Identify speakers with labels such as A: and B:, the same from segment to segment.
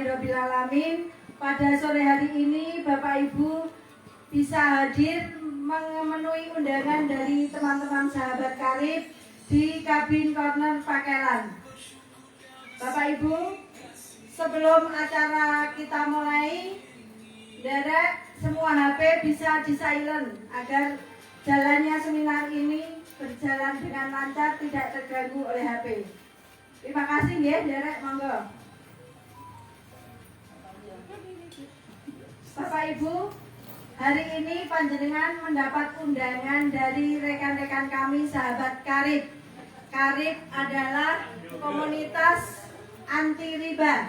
A: Alhamdulillahirabbil alamin. Pada sore hari ini Bapak Ibu bisa hadir memenuhi undangan dari teman-teman sahabat karib di kabin corner Pakelan. Bapak Ibu, sebelum acara kita mulai, derek semua HP bisa di silent agar jalannya seminar ini berjalan dengan lancar, tidak terganggu oleh HP. Terima kasih ya, derek, monggo. Bapak Ibu, hari ini panjenengan mendapat undangan dari rekan-rekan kami sahabat karib. Karib adalah komunitas anti riba.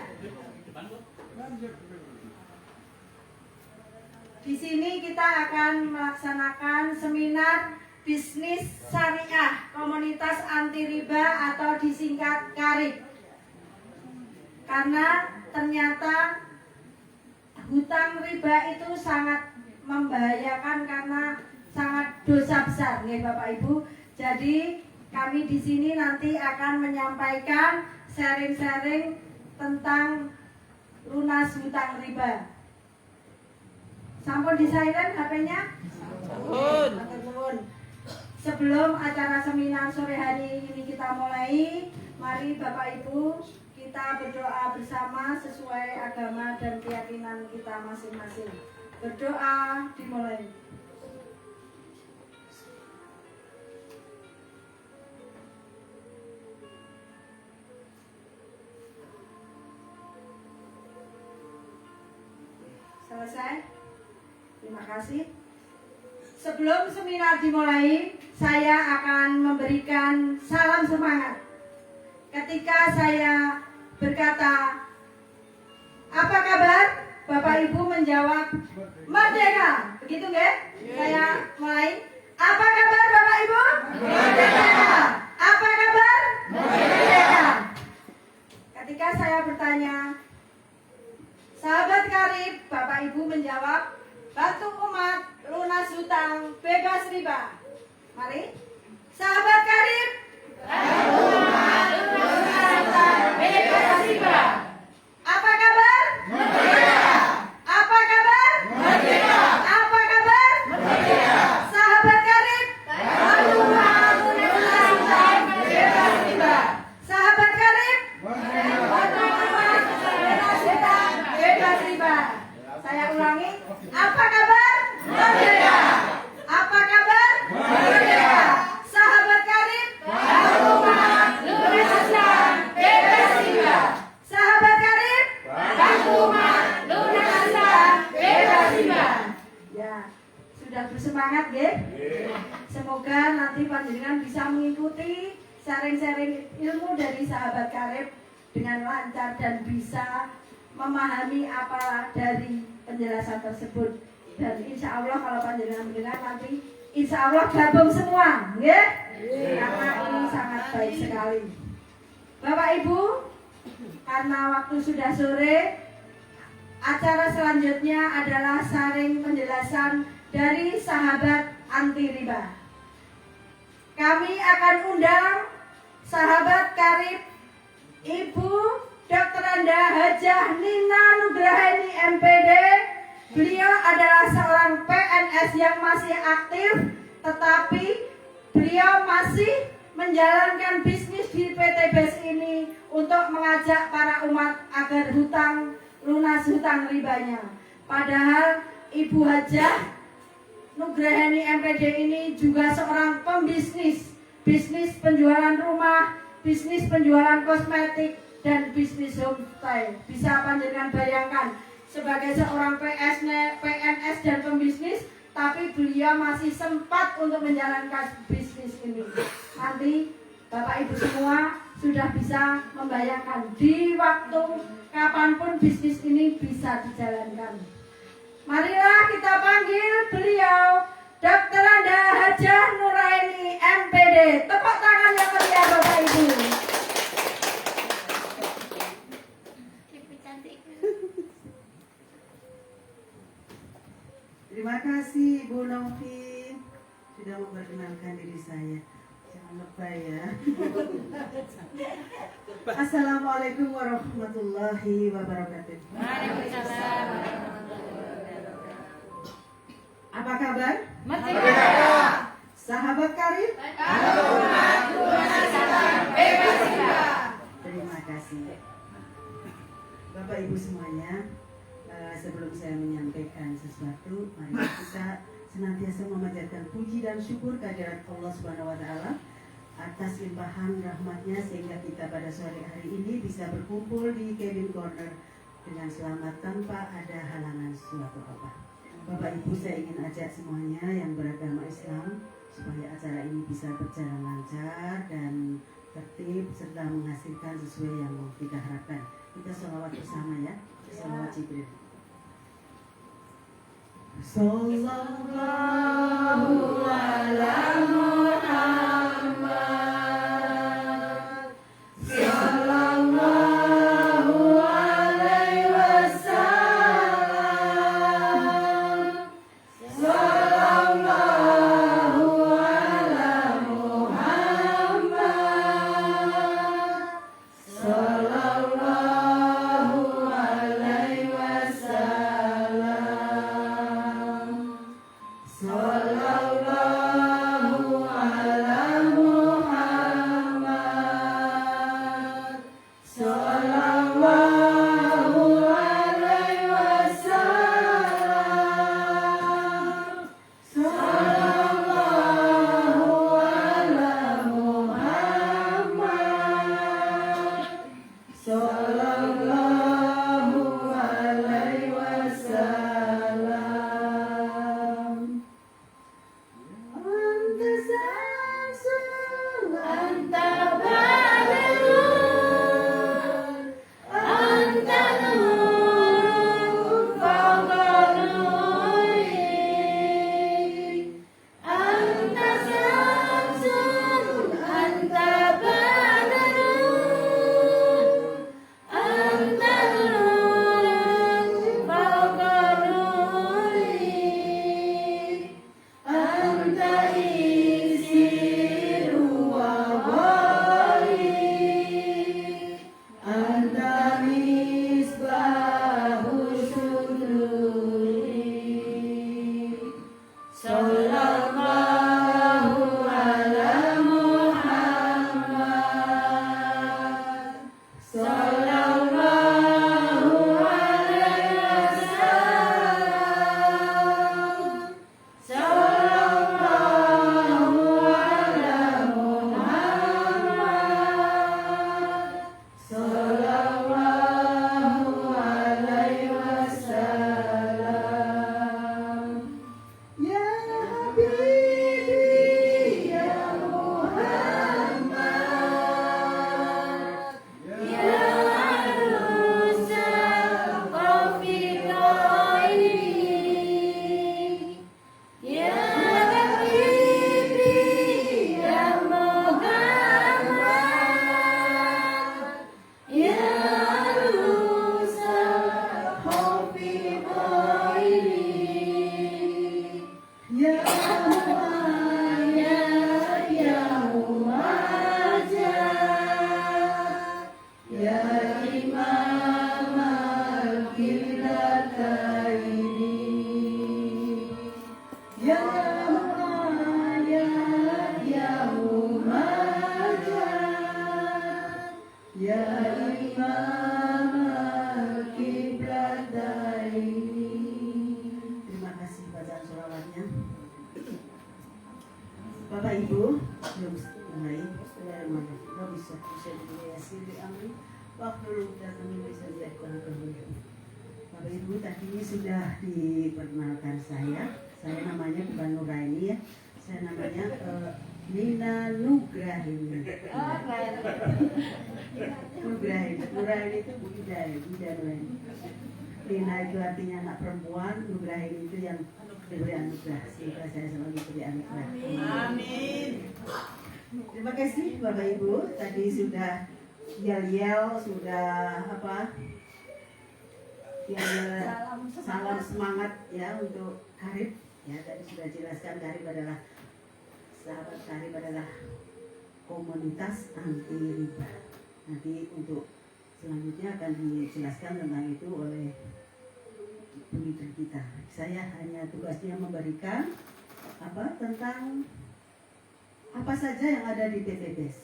A: Di sini kita akan melaksanakan seminar bisnis syariah komunitas anti riba atau disingkat karib. Karena ternyata hutang riba itu sangat membahayakan karena sangat dosa besar, ya Bapak Ibu. Jadi kami di sini nanti akan menyampaikan sharing-sharing tentang lunas hutang riba. Sampun di silent HP-nya? Sampun. Sebelum acara seminar sore hari ini kita mulai, mari Bapak Ibu kita berdoa bersama sesuai agama dan keyakinan kita masing-masing. Berdoa dimulai. Selesai? Terima kasih. Sebelum seminar dimulai, saya akan memberikan salam semangat. Ketika saya berkata, apa kabar? Bapak Ibu menjawab, merdeka. Begitu nggak? Saya mulai. Apa kabar Bapak Ibu? Merdeka. Apa kabar? Merdeka. Ketika saya bertanya, sahabat karib, Bapak Ibu menjawab, bantu umat lunas hutang bebas riba. Mari, sahabat karib, bantu umat lunas hutang bebas riba. Apa kabar? Merdeka. Apa kabar? Merdeka. Apa kabar? Merdeka. Sahabat karib, bantu umat lunas hutang bebas riba. Sahabat karib, bantu umat lunas hutang bebas riba. Saya ulangi, apa kabar? Merdeka. Apa kabar? Merdeka. Sahabat karib, bantu umat lunas hutang bebas riba. Sahabat karib, bantu umat lunas hutang bebas riba. Ya, sudah bersemangat ya? Semoga nanti panjenengan bisa mengikuti sharing-sharing ilmu dari sahabat karib dengan lancar dan bisa memahami apa dari penjelasan tersebut. Dan insya Allah kalau panjenengan mendengar nanti insya Allah gabung semua, ya? Karena ini sangat baik sekali. Bapak Ibu, karena waktu sudah sore, acara selanjutnya adalah sharing penjelasan dari sahabat anti riba. Kami akan undang sahabat karib Ibu Dr. Anda Hajah Nina Nugraheni MPD. Beliau adalah seorang PNS yang masih aktif, tetapi beliau masih menjalankan bisnis di PT BES ini untuk mengajak para umat agar lunas hutang ribanya. Padahal Ibu Hajah Nugraheni MPD ini juga seorang pembisnis, bisnis penjualan rumah, bisnis penjualan kosmetik, dan bisnis homestay. Bisa panjenengan bayangkan, sebagai seorang PNS dan pembisnis, tapi beliau masih sempat untuk menjalankan bisnis ini. Nanti Bapak Ibu semua sudah bisa membayangkan di waktu kapanpun bisnis ini bisa dijalankan. Marilah kita panggil beliau, Dr. Anda Hajah Nuraini MPD. Tepuk tangan yang meriah Bapak Ibu.
B: Terima kasih Bu Novi sudah memperkenalkan diri saya. Jangan lebay ya. Assalamualaikum warahmatullahi wabarakatuh.
C: Waalaikumsalam.
B: Apa kabar?
C: Merdeka.
B: Sahabat karib? Terima kasih. Bapak Ibu semuanya, sebelum saya menyampaikan sesuatu, mari kita senantiasa memanjatkan puji dan syukur kehadirat Allah Subhanahu wa taala atas limpahan rahmatnya sehingga kita pada sore hari ini bisa berkumpul di Cabin Corner dengan selamat tanpa ada halangan suatu apa. Bapak Ibu, saya ingin ajak semuanya yang beragama Islam supaya acara ini bisa berjalan lancar dan tertib serta menghasilkan sesuai yang kita harapkan. Kita sholawat bersama ya. Sholawat Jibril. Sallallahu ala Muhammad. Sallallahu alaihi wasallam. Sallallahu ala Muhammad. Sallallahu alaihi wasallam. Sallallahu ala Muhammad. Sallallahu alaihi wasallam. Sallallahu ala Muhammad. Sallallahu alaihi wasallam. Anta samsun, anta badrun, anta nurun fawqa nuri. Anta samsun, anta badrun, anta nurun fawqa nuri. Anta isiru wa wali. Anta misbahu syururi. Sallallahu ala Muhammad. Sallallahu alaihi wasallam. Sallallahu ala Muhammad. Sallallahu alaihi wasallam. Ya Habibi ya Muhammad. Ya Rusal Taufiq ini. Ya Habibi ya Muhammad. Ya Rusal Taufiq ini. Ya Muhammad ya Muhammad. Ya Imam al-Qiblataini. Ya Muhammad ya Muhammad. Ya Imam al-Qiblataini. Terima kasih bacaan sholawatnya. Bapak Ibu, belum mulai. Tidak bisa dilihat di amri. Waktu datang bisa lihat Bapak Ibu, tadi sudah diperkenalkan saya. Saya namanya bukan Nuraini ya. Saya namanya Nina Nugraini. Nugraini itu Bida Nuraini. Nina itu artinya anak perempuan, Nugraini itu yang diberi anugerah. Semoga saya selalu diberi anugerah. Amin. Terima kasih Bapak Ibu. Tadi sudah yel-yel, sudah apa? Salam semangat ya untuk Karib. Ya, tadi sudah jelaskan Karib adalah sahabat Karib adalah komunitas anti riba. Nanti untuk selanjutnya akan dijelaskan tentang itu oleh leader kita. Saya hanya tugasnya memberikan tentang apa saja yang ada di PT BES.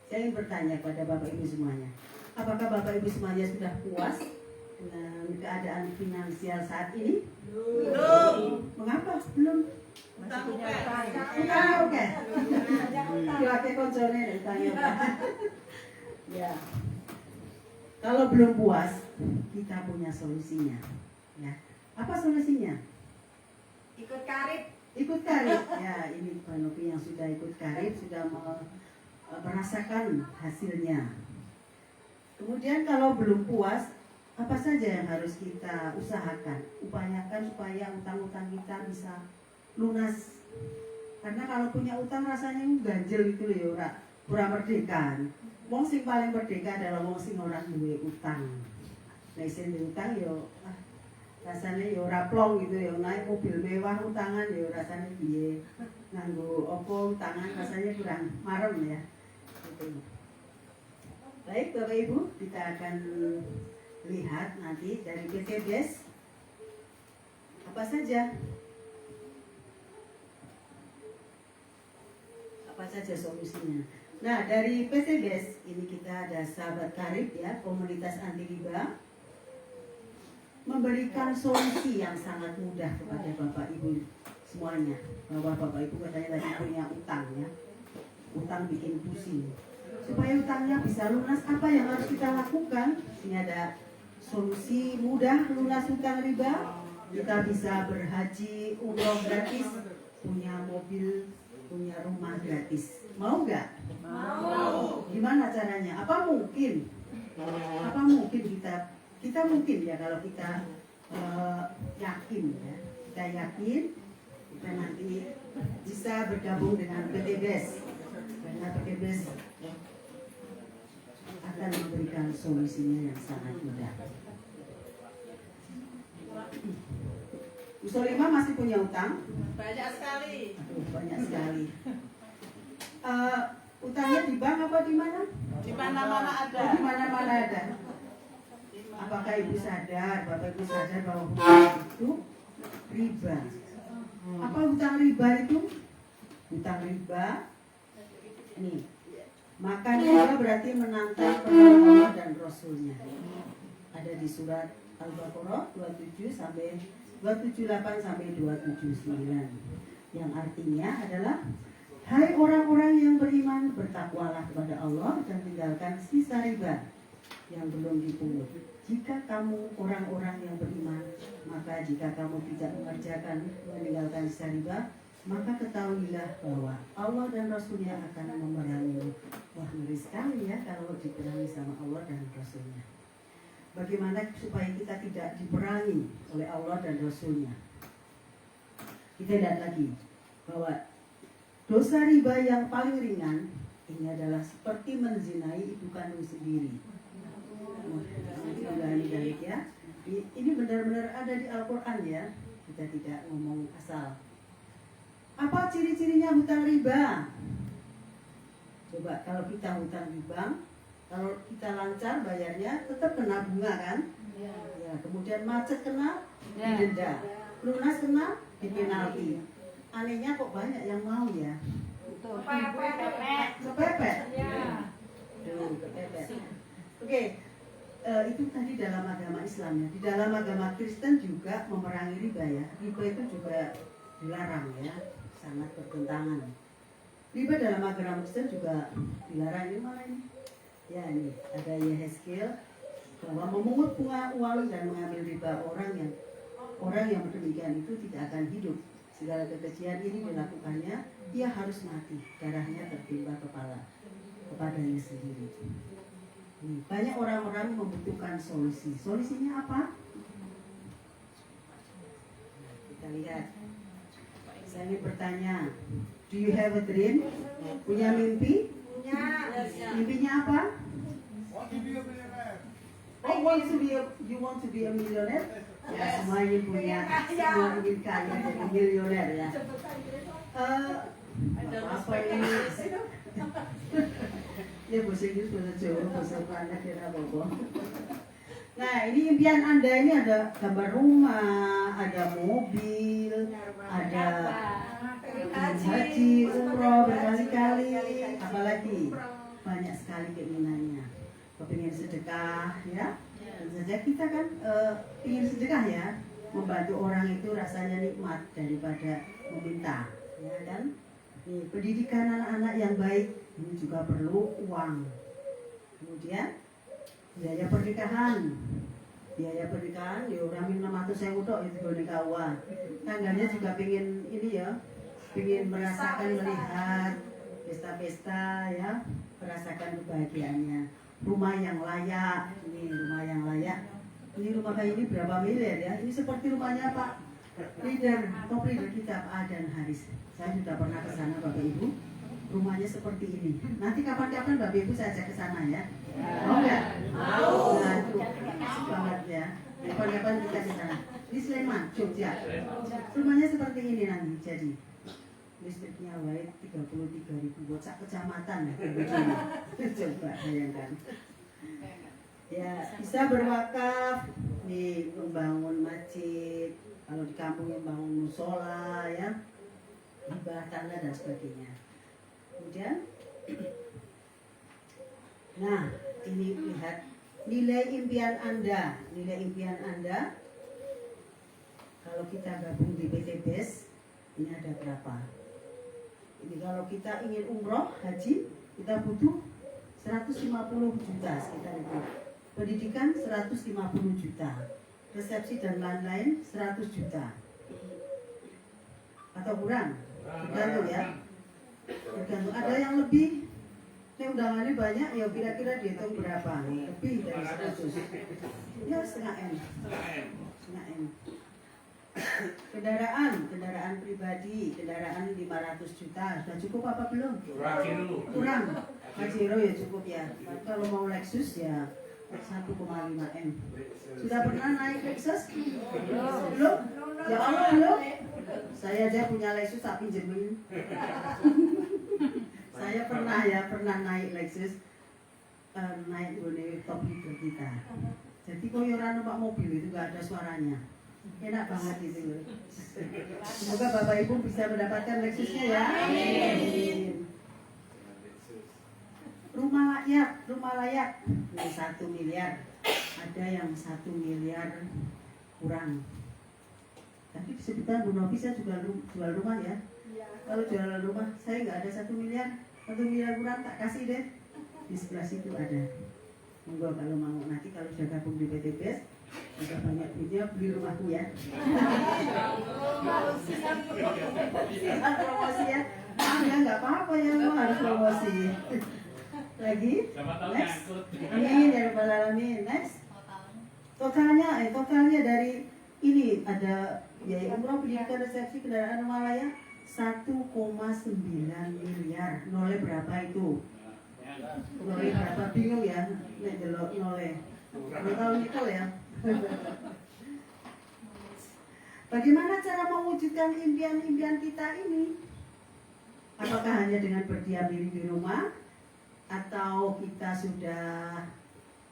B: Saya ingin bertanya kepada Bapak Ibu semuanya, apakah Bapak Ibu semuanya sudah puas dengan keadaan finansial saat ini?
C: Belum.
B: Mengapa belum?
C: Masih punya utang.
B: Oke. Dipakai koncone utangnya. Ya. Kalau belum puas, kita punya solusinya. Ya. Apa solusinya?
C: Ikut karib.
B: Ikut karib. Ya, ini Pak Novi yang sudah ikut karib sudah merasakan hasilnya. Kemudian kalau belum puas, apa saja yang harus kita usahakan? Upayakan supaya utang-utang kita bisa lunas. Karena kalau punya utang rasanya ganjel itu loh ya, ora merdeka. Wong sing paling merdeka adalah wong sing ora duwe utang. Nek sing duwe utang yo rasanya ya ora plong gitu ya, naik mobil mewah utangan ya rasanya piye, nganggo opo utangan rasanya kurang marem ya gitu. Baik Bapak Ibu, kita akan lihat nanti dari PT BES apa saja solusinya. Nah, dari PT BES ini kita ada sahabat karib ya, komunitas anti riba, memberikan solusi yang sangat mudah kepada Bapak Ibu semuanya. Bahwa Bapak Ibu katanya tadi punya utang ya, utang bikin pusing. Supaya utangnya bisa lunas, apa yang harus kita lakukan? Ini ada solusi mudah lunas utang riba. Kita bisa berhaji umroh gratis, punya mobil, punya rumah gratis. Mau nggak?
C: Mau.
B: Gimana caranya? Apa mungkin kita mungkin ya kalau kita yakin ya, kita yakin kita nanti bisa bergabung dengan PT BES, karena PT BES akan memberikan solusinya yang sangat mudah. Bu Solimah masih punya utang?
C: Banyak sekali.
B: Aduh, banyak sekali. Utangnya di bank apa di mana?
C: Di mana-mana ada.
B: Di mana-mana ada. Apakah Ibu sadar, Bapak Ibu sadar bahwa hutang itu riba? Apa hutang riba itu? Hutang riba, nih, makan riba berarti menantang perintah Allah dan Rasulnya. Ada di surat Al-Baqarah 27 sampai 278 sampai 279. Yang artinya adalah, hai orang-orang yang beriman, bertakwalah kepada Allah dan tinggalkan sisa riba yang belum dipungut. Jika kamu orang-orang yang beriman, maka jika kamu tidak meninggalkan sisa riba, maka ketahuilah bahwa Allah dan Rasulnya akan memerangimu. Wah, ngeri sekali ya kalau diperangi sama Allah dan Rasulnya. Bagaimana supaya kita tidak diperangi oleh Allah dan Rasulnya? Kita lihat lagi bahwa dosa riba yang paling ringan ini adalah seperti menzinai ibu kandung sendiri. Ya. Ini benar-benar ada di Al-Quran ya. Kita tidak ngomong asal. Apa ciri-cirinya hutang riba? Coba kalau kita hutang di bank, kalau kita lancar bayarnya tetap kena bunga kan? Ya, kemudian macet kena didenda, lunas kena dipenalti. Anehnya kok banyak yang mau ya? Kepepet. Kepepet. Oke. Itu tadi dalam agama Islam ya. Di dalam agama Kristen juga memerangi riba ya. Riba itu juga dilarang ya, sangat bertentangan. Riba dalam agama Kristen juga dilarang. Ini mana ini? Ya ini ada Yehezkiel bahwa memungut bunga uang dan mengambil riba orang yang demikian itu tidak akan hidup. Segala kekejian ini dilakukannya, ia harus mati, darahnya tertimpa kepadanya sendiri. Banyak orang-orang membutuhkan solusi. Solusinya apa? Kita lihat. Saya ingin bertanya, do you have a dream? Punya mimpi?
C: Punya.
B: Mimpinya apa?
D: Want to be a millionaire?
B: Oh, you want to be a millionaire? Ya, semua ingin punya, semua ingin kaya jadi milioner ya. Apa ini? Ya bahasa Inggris, bahasa Jawa, bahasa Pranak, ya apa-apa. Nah, ini impian Anda ini ada gambar rumah, ada mobil, ada haji, umroh berkali-kali, apalagi banyak sekali keinginannya. Kepingin sedekah, ya. Tentu saja kita kan ingin sedekah ya, membantu orang itu rasanya nikmat daripada meminta, ya kan? Nih, pendidikan anak-anak yang baik ini juga perlu uang. Kemudian biaya pernikahan, ya orang 600.000 tok itu boleh kawan. Tangganya juga pingin ini ya, pingin merasakan melihat pesta-pesta ya, merasakan kebahagiaannya. Rumah yang layak, ini rumah yang layak. Ini rumah kayak ini berapa miliar ya? Ini seperti rumahnya Pak leader, top leader kita Pak Adan Haris. Saya sudah pernah ke sana Bapak Ibu. Rumahnya seperti ini. Nanti kapan-kapan Bapak Ibu saya ajak ke sana ya. Mau nggak? Mau. Nah, itu asik banget ya. Kapan-kapan kita ke sana. Di Sleman, Jogja. Rumahnya seperti ini nanti jadi. Listriknya wae 33.000 buat sak kecamatan ya. Coba bayangkan. Ya, bisa berwakaf nih, membangun masjid, kalau di kampung yang bangun musola ya, hibah tanah dan sebagainya. Kemudian nah, ini lihat nilai impian Anda kalau kita gabung di PT BES ini ada berapa? Ini kalau kita ingin umroh, haji, kita butuh 150 juta sekitar itu. Pendidikan 150 juta. Resepsi dan lain-lain 100 juta. Atau kurang? Tergantung ya. Tergantung. Ada yang lebih. Ini undangannya banyak, ya kira-kira dihitung berapa? Lebih dari 100. Ya setengah M. Setengah M. Kendaraan pribadi, kendaraan 500 juta. Sudah cukup apa belum? Kurang. Pajero ya cukup ya. Kalau mau Lexus ya 1,5 M. Sudah pernah naik Lexus? Belum? Ya Allah belum. Saya aja punya Lexus tak pinjemin. Saya pernah naik Lexus, naik boleh top leader kita. Jadi koyoran numpak mobil itu gak ada suaranya. Enak banget itu. Semoga Bapak Ibu bisa mendapatkan Lexusnya ya. Amin. Rumah layak ini 1 miliar. Ada yang 1 miliar kurang. Tapi disebutkan Bu Novi saya juga jual rumah ya. Kalau jual rumah saya nggak ada 1 miliar. 1 miliar kurang tak kasih deh. Di sebelah situ ada. Monggo kalau mau nanti kalau sudah gabung di PT BES juga banyak duitnya beli rumahku ya. Promosi ya. Ya nggak apa-apa ya, harus promosi. Lagi? Next. Amin ya rabbal alamin. Next. Totalnya dari ini ada biaya umroh, pendidikan, resepsi, kendaraan rumah layak 1,9 miliar. Nolnya berapa itu? Nolnya berapa? Bingung ya? Nek delok nolnya. Belum tahu itu ya. Bagaimana cara mewujudkan impian-impian kita ini? Apakah hanya dengan berdiam diri di rumah? Atau kita sudah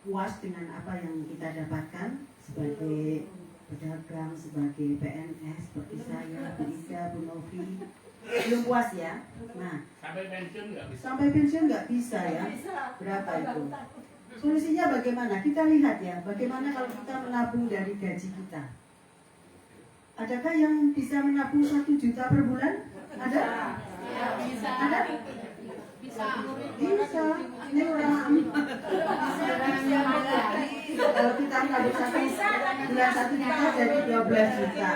B: puas dengan apa yang kita dapatkan sebagai pedagang, sebagai PNS seperti saya, Bu Ida, Bu Novi? Belum puas ya? Nah, sampai pensiun nggak bisa ya? Berapa itu? Solusinya bagaimana? Kita lihat ya, bagaimana kalau kita menabung dari gaji kita? Adakah yang bisa menabung 1 juta per bulan? Ada?
C: Bisa.
B: Ada? Bisa. Ini orang kalau kita menabung 1 bulan 1 juta jadi 12 juta.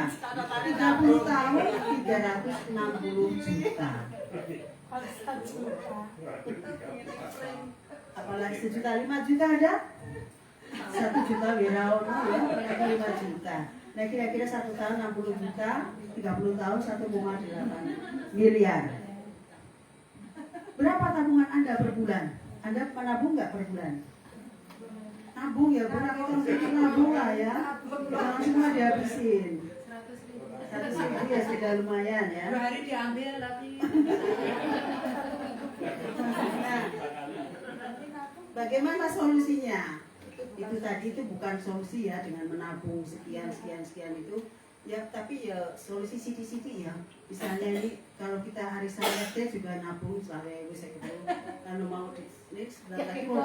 B: 30 tahun 360 juta. Apalagi 1 juta, 5 juta ada? 1 juta wiraono ya, ternyata 5 juta. Nah kira-kira 1 tahun 60 juta, 30 tahun 1,8 miliar. Berapa tabungan Anda per bulan? Anda menabung nggak per bulan? Nabung ya, kurang itu nabung lah ya. Jangan semua dihabisin. 100.000 ya sudah lumayan ya.
C: 2 hari diambil tapi
B: bagaimana solusinya? Itu tadi itu bukan solusi ya dengan menabung sekian itu ya, tapi ya solusi siti ya. Misalnya ini kalau kita hari Sabtu juga nabung sampai saya ketemu kalau mau di sebentar lagi mau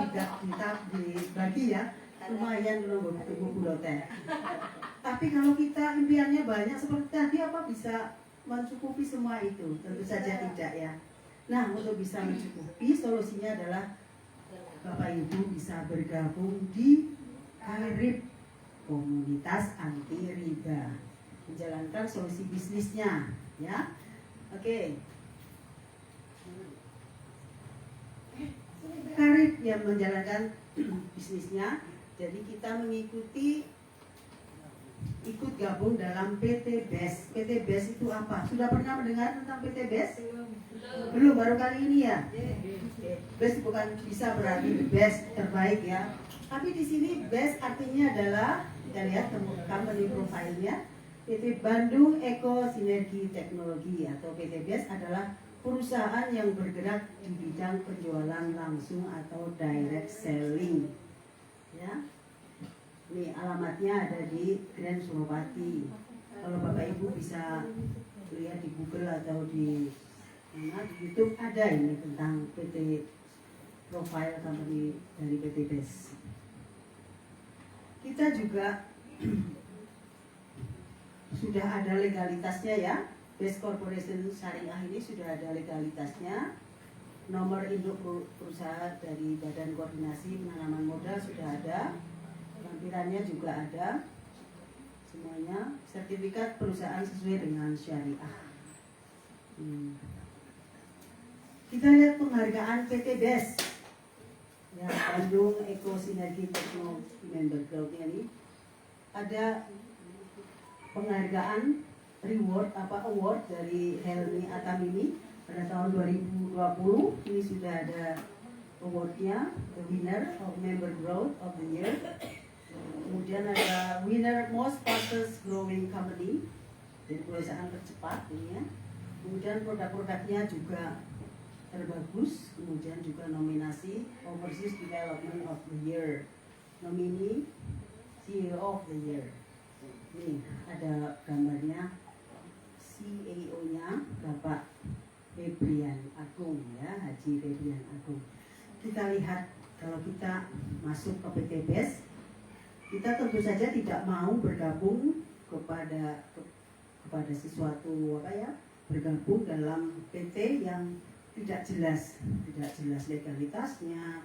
B: dibagi ya, lumayan kalau buku teh. Tapi kalau kita impiannya banyak seperti tadi, apa bisa mencukupi semua itu? Tentu saja tidak ya. Nah, untuk bisa mencukupi, solusinya adalah Bapak Ibu bisa bergabung di Karib, komunitas anti riba, menjalankan solusi bisnisnya, ya. Oke. Karib yang menjalankan bisnisnya, jadi kita ikut gabung dalam PT BES. PT BES itu apa? Sudah pernah mendengar tentang PT BES? Belum, baru kali ini ya. BES bukan bisa berarti BES terbaik ya. Tapi di sini BES artinya adalah, kita lihat company profile-nya, PT Bandung Eko Sinergi Teknologi atau PT BES adalah perusahaan yang bergerak di bidang penjualan langsung atau direct selling. Ya. Ini alamatnya ada di Grand Suropati. Kalau Bapak Ibu bisa lihat di Google atau di YouTube ada ini tentang PT profile company dari PT BES. Kita juga sudah ada legalitasnya ya. BES Corporation Syariah ini sudah ada legalitasnya. Nomor induk perusahaan dari Badan Koordinasi Penanaman Modal sudah ada. Lampirannya juga ada. Semuanya sertifikat perusahaan sesuai dengan syariah. Kita lihat penghargaan PT BES. Ya, Bandung Eko Sinergi Teknologi Member Cloud-nya ini ada penghargaan award dari Helmi Atamimi pada tahun 2020. Ini sudah ada awardnya, the winner of Member Growth of the Year. Kemudian ada winner most fastest growing company, dari perusahaan tercepat ini ya. Kemudian produk-produknya juga terbagus. Kemudian juga nominasi Overseas Development of the Year, nomini CEO of the Year. Ini ada gambarnya CEO-nya Bapak Febrian Agung ya, Haji Febrian Agung. Kita lihat kalau kita masuk ke PT BES, kita tentu saja tidak mau bergabung kepada sesuatu bergabung dalam PT yang tidak jelas legalitasnya,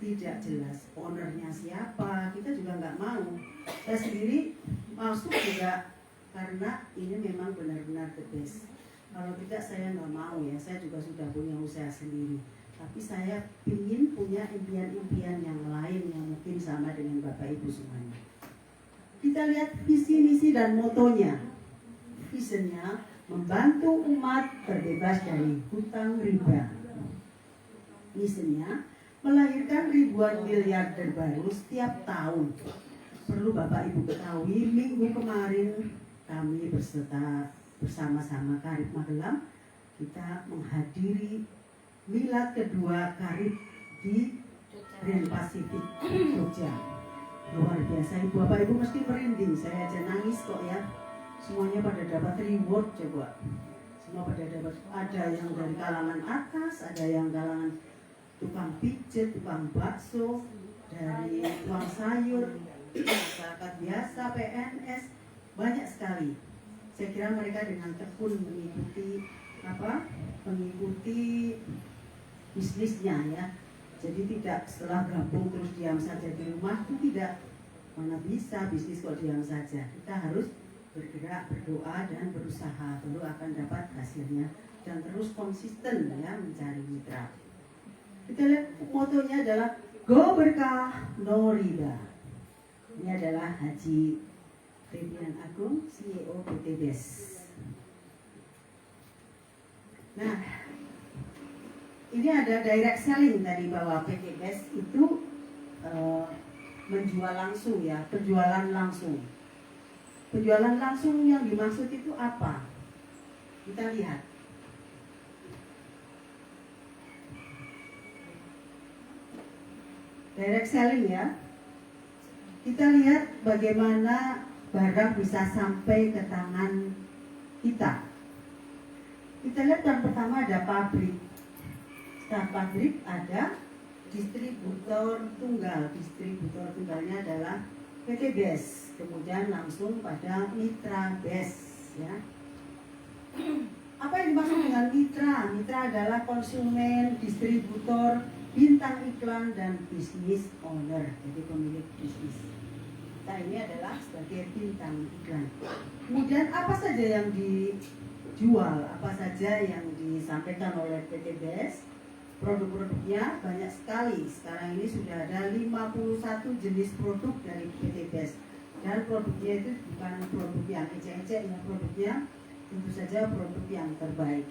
B: tidak jelas ownernya siapa. Kita juga nggak mau. Saya sendiri masuk juga karena ini memang benar-benar the best. Kalau tidak saya nggak mau ya. Saya juga sudah punya usaha sendiri. Tapi saya ingin punya impian-impian yang lain yang mungkin sama dengan Bapak Ibu semuanya. Kita lihat visi, misi, dan motonya. Visionnya membantu umat terbebas dari hutang riba. Misinya melahirkan ribuan miliarder baru setiap tahun. Perlu Bapak Ibu ketahui, minggu kemarin kami bersama-sama Karib Magelang, kita menghadiri milad kedua Karib di Grand Pacific Jogja. Luar biasa, Bapak Ibu mesti merinding. Saya aja nangis kok ya. Semuanya pada dapat reward coba. Semua pada dapat. Ada yang dari kalangan atas, ada yang kalangan tukang pijet, tukang bakso, dari tukang sayur, masyarakat biasa, PNS, banyak sekali. Saya kira mereka dengan tekun mengikuti bisnisnya ya. Jadi tidak setelah gabung terus diam saja di rumah, itu tidak. Mana bisa bisnis kok diam saja. Kita harus bergerak, berdoa dan berusaha, baru akan dapat hasilnya, dan terus konsisten ya mencari mitra. Kita lihat motonya adalah Go Berkah No Riba. Ini adalah Haji Febrian Agung, CEO PT BES. Nah, ini ada direct selling tadi, bahwa PT BES itu menjual langsung ya, penjualan langsung. Penjualan langsung yang dimaksud itu apa? Kita lihat. direct selling ya. Kita lihat bagaimana barang bisa sampai ke tangan kita. Kita lihat yang pertama ada pabrik. Setelah pabrik ada distributor tunggal. Distributor tunggalnya adalah PT BES. Kemudian langsung pada mitra BES ya. Apa yang dimaksud dengan mitra? Mitra adalah konsumen, distributor, bintang iklan, dan business owner. Jadi pemilik bisnis. Kita ini adalah sebagai bintang iklan. Kemudian apa saja yang dijual, apa saja yang disampaikan oleh PT BES? Produk-produknya banyak sekali. Sekarang ini sudah ada 51 jenis produk dari PT BES. Dan produknya itu bukan produk yang ecek-ecek, ya produknya tentu saja produk yang terbaik.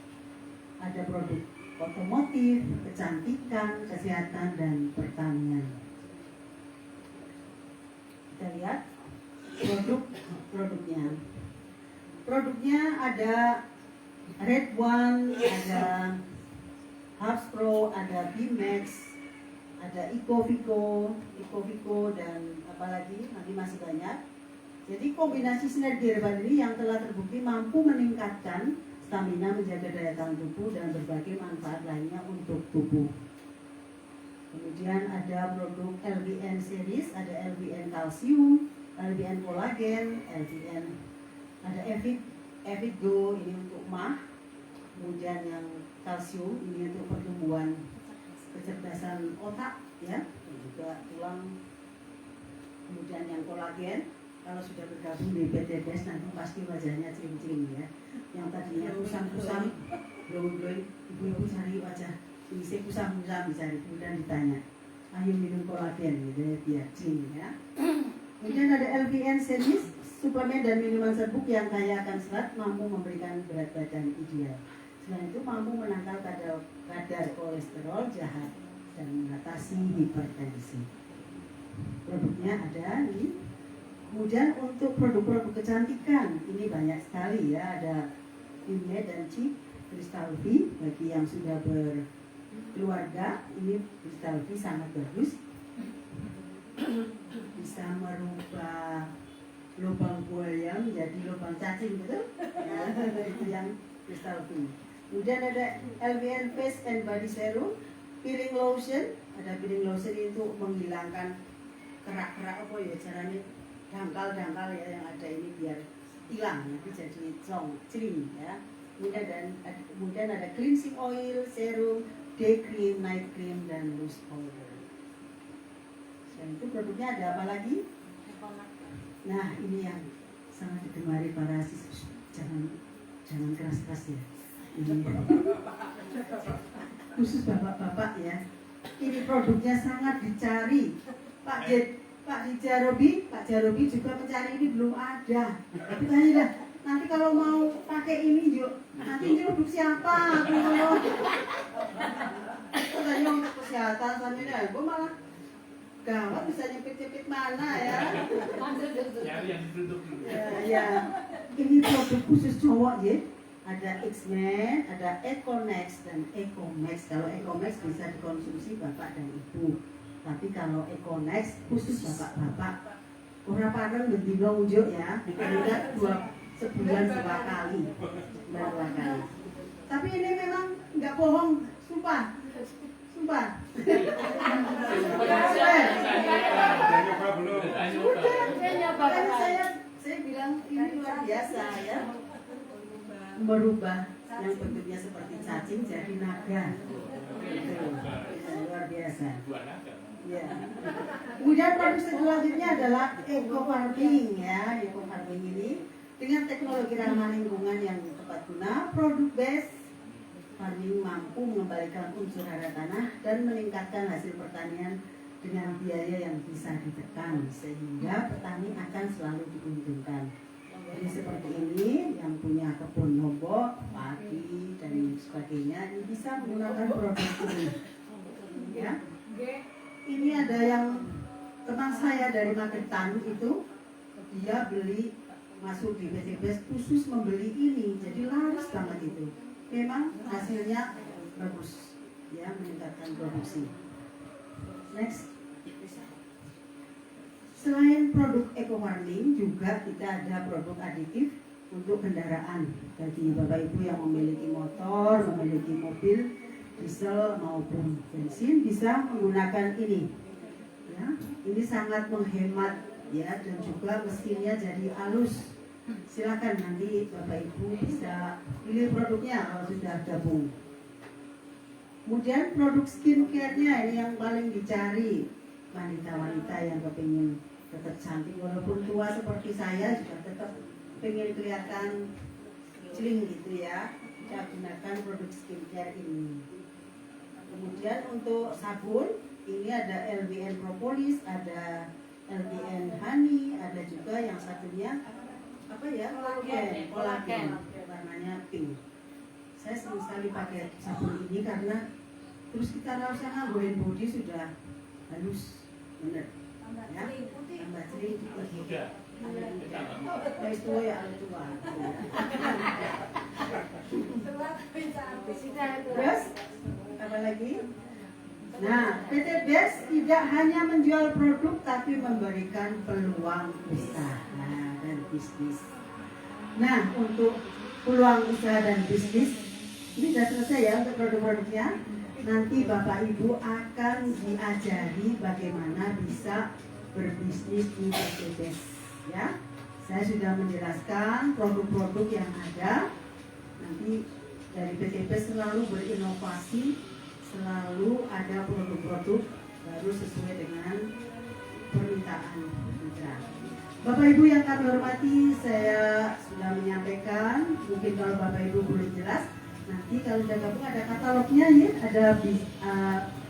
B: Ada produk otomotif, kecantikan, kesehatan, dan pertanian. Kita lihat produknya. Produknya ada Red One, ada Hubs Pro, ada Bimax, ada Ecovico, dan apalagi nanti masih banyak. Jadi kombinasi sinergi herbal ini yang telah terbukti mampu meningkatkan stamina, menjaga daya tahan tubuh, dan berbagai manfaat lainnya untuk tubuh. Kemudian ada produk LBN series, ada LBN kalsium, LBN kolagen, LBN, ada Evit Go ini untuk mah, kemudian yang kalsium ini untuk pertumbuhan kecerdasan otak ya, dan juga tulang. Kemudian yang kolagen, kalau sudah bergabung di PT BES nanti pasti wajahnya cering-cering ya. Yang tadinya kusam-kusam, glowing, ibu-ibu cari wajah isi kusam-kusam dicari, kemudian ditanya, ayo minum kolagen gitu ya, biar cering ya. Kemudian ada LVN series, suplemen dan minuman serbuk yang kaya akan serat, mampu memberikan berat badan ideal. Selain itu mampu menangkal kadar kolesterol jahat dan mengatasi hipertensi. Produknya ada nih. Kemudian untuk produk-produk kecantikan ini banyak sekali ya, ada Inmed dan Cheek, Crystal V bagi yang sudah berkeluarga, ini Crystal V sangat bagus, bisa merubah lubang buaya menjadi lubang cacing, betul? Nah, itu yang Crystal V. Kemudian ada LVN Face and Body Serum, peeling lotion, ada peeling lotion itu menghilangkan kerak-kerak apa ya caranya, dangkal-dangkal ya yang ada ini biar hilang, nanti jadi clean ya. Kemudian ada cleansing oil, serum, day cream, night cream, dan loose powder. Selain itu produknya ada apa lagi? Nah ini yang sangat digemari para siswa. Jangan keras-keras ya. Ini khusus bapak-bapak ya. Ini produknya sangat dicari. Pak Jarobi juga mencari ini belum ada. Tapi tanya nanti kalau mau pakai ini yuk, nanti ini produk siapa? Katanya untuk kesehatan sama ini, gue malah gawat bisa nyepit-nyepit mana ya?
D: Cari yang duduk dulu.
B: Ya, ini produk khusus cowok ya. Ada X-Men, ada Econex dan Ecomax. Kalau Ecomax bisa dikonsumsi bapak dan ibu. Tapi kalau Econex khusus bapak-bapak. Orang parang berdino unjuk ya. Kita sebulan 2 kali. Tapi ini memang nggak bohong, sumpah. Sudah
D: nyoba belum?
B: Kan saya bilang ini luar biasa ya. Merubah yang bentuknya seperti cacing jadi naga. Luar biasa. Ya. Kemudian produk selanjutnya adalah eco farming ya. Eco farming ini dengan teknologi ramah lingkungan yang tepat guna, produk BES farming mampu mengembalikan unsur hara tanah dan meningkatkan hasil pertanian dengan biaya yang bisa ditekan sehingga petani akan selalu diuntungkan. Jadi seperti ini yang punya kebun lombok, padi dan sebagainya ini bisa menggunakan produk ini. Ya. Ini ada yang teman saya dari Magetan itu dia beli masuk di PT BES khusus membeli ini, jadi laris banget itu. Memang hasilnya bagus, ya meningkatkan produksi. Next, Selain produk eco farming, juga kita ada produk aditif untuk kendaraan. Bagi Bapak Ibu yang memiliki motor, memiliki mobil, diesel maupun bensin, bisa menggunakan ini. Ya, ini sangat menghemat ya, dan juga mesinnya jadi halus. Silakan nanti Bapak Ibu bisa pilih produknya kalau sudah gabung. Kemudian produk skincare-nya ini yang paling dicari wanita-wanita yang kepingin tetap cantik walaupun tua seperti saya, juga tetap pengen kelihatan celing gitu ya. Kita gunakan produk skincare ini. Kemudian untuk sabun ini ada LBN Propolis, ada LBN Honey, ada juga yang satunya apa ya, kolagen, warnanya pink. Saya senang sekali pakai sabun ini karena terus kita rasa ngangguin body sudah halus, bener ya, tambah celing
D: Muda.
B: itu ya ada tua. Terus apa lagi? Nah, PT BES tidak hanya menjual produk tapi memberikan peluang usaha dan bisnis. Nah, untuk peluang usaha dan bisnis ini sudah selesai ya untuk produk-produknya. Nanti Bapak Ibu akan diajari bagaimana bisa berbisnis di PT BES ya. Saya sudah menjelaskan produk-produk yang ada. Nanti dari PT BES selalu berinovasi, selalu ada produk-produk baru sesuai dengan permintaan mitra. Bapak Ibu yang kami hormati, saya sudah menyampaikan. Mungkin kalau Bapak Ibu belum jelas, nanti kalau sudah gabung ada katalognya ya, ada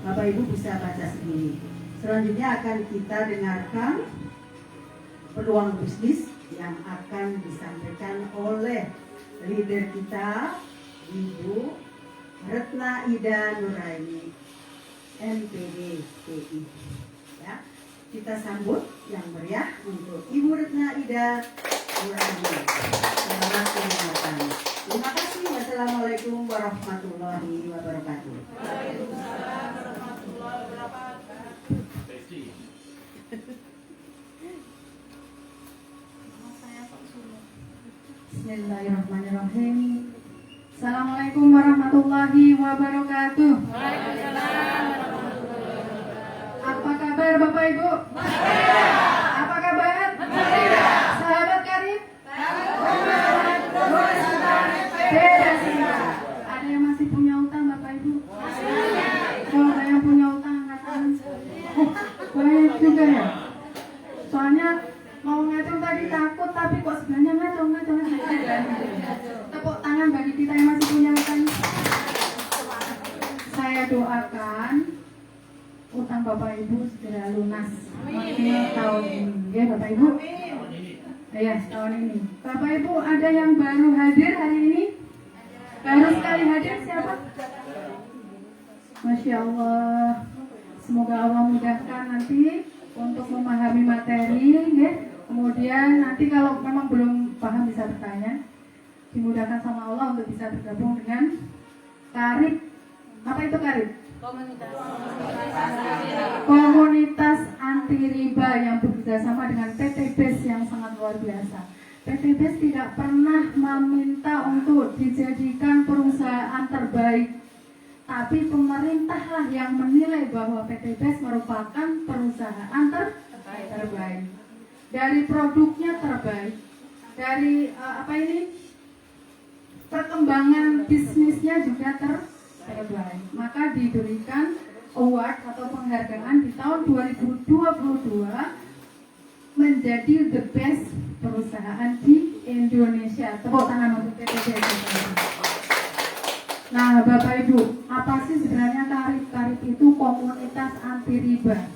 B: Bapak Ibu bisa baca sendiri. Selanjutnya akan kita dengarkan peluang bisnis yang akan disampaikan oleh leader kita, Ibu Retna Ida Nuraini, MPD PI. Ya, kita sambut yang meriah untuk Ibu Retna Ida Nuraini. Selamat mendengarkan. Terima kasih. Wassalamualaikum warahmatullahi wabarakatuh.
C: Waalaikumsalam warahmatullahi wabarakatuh.
A: Bismillahirrahmanirrahim. Assalamualaikum warahmatullahi wabarakatuh. Apa kabar Bapak Ibu? Apa kabar? Sahabat karib? Beda sih. Ada yang masih punya utang Bapak Ibu? Kalau ada yang punya utang angkat tangan. Oh, banyak juga ya. Soalnya mau ngaco tadi takut, tapi kok sebenarnya ngaco. Tepuk tangan bagi kita yang masih punya utang. Saya doakan utang Bapak Ibu segera lunas. Amin. Tahun ini, ya Bapak Ibu. Ya, tahun ini. Bapak Ibu ada yang baru hadir hari ini? Baru sekali hadir siapa? Masya Allah. Semoga Allah mudahkan nanti untuk memahami materi, ya. Kemudian nanti kalau memang belum paham bisa bertanya. Dimudahkan sama Allah untuk bisa bergabung dengan karib. Apa itu karib? Komunitas anti riba yang bekerjasama dengan PT BES yang sangat luar biasa. PT BES tidak pernah meminta untuk dijadikan perusahaan terbaik, tapi pemerintahlah yang menilai bahwa PT BES merupakan perusahaan terbaik. Dari produknya terbaik, dari perkembangan bisnisnya juga terbaik. Maka diberikan award atau penghargaan di tahun 2022 menjadi the best perusahaan di Indonesia. Tepuk tangan untuk PT BES. Nah, Bapak Ibu, apa sih sebenarnya karib? Karib itu komunitas anti riba.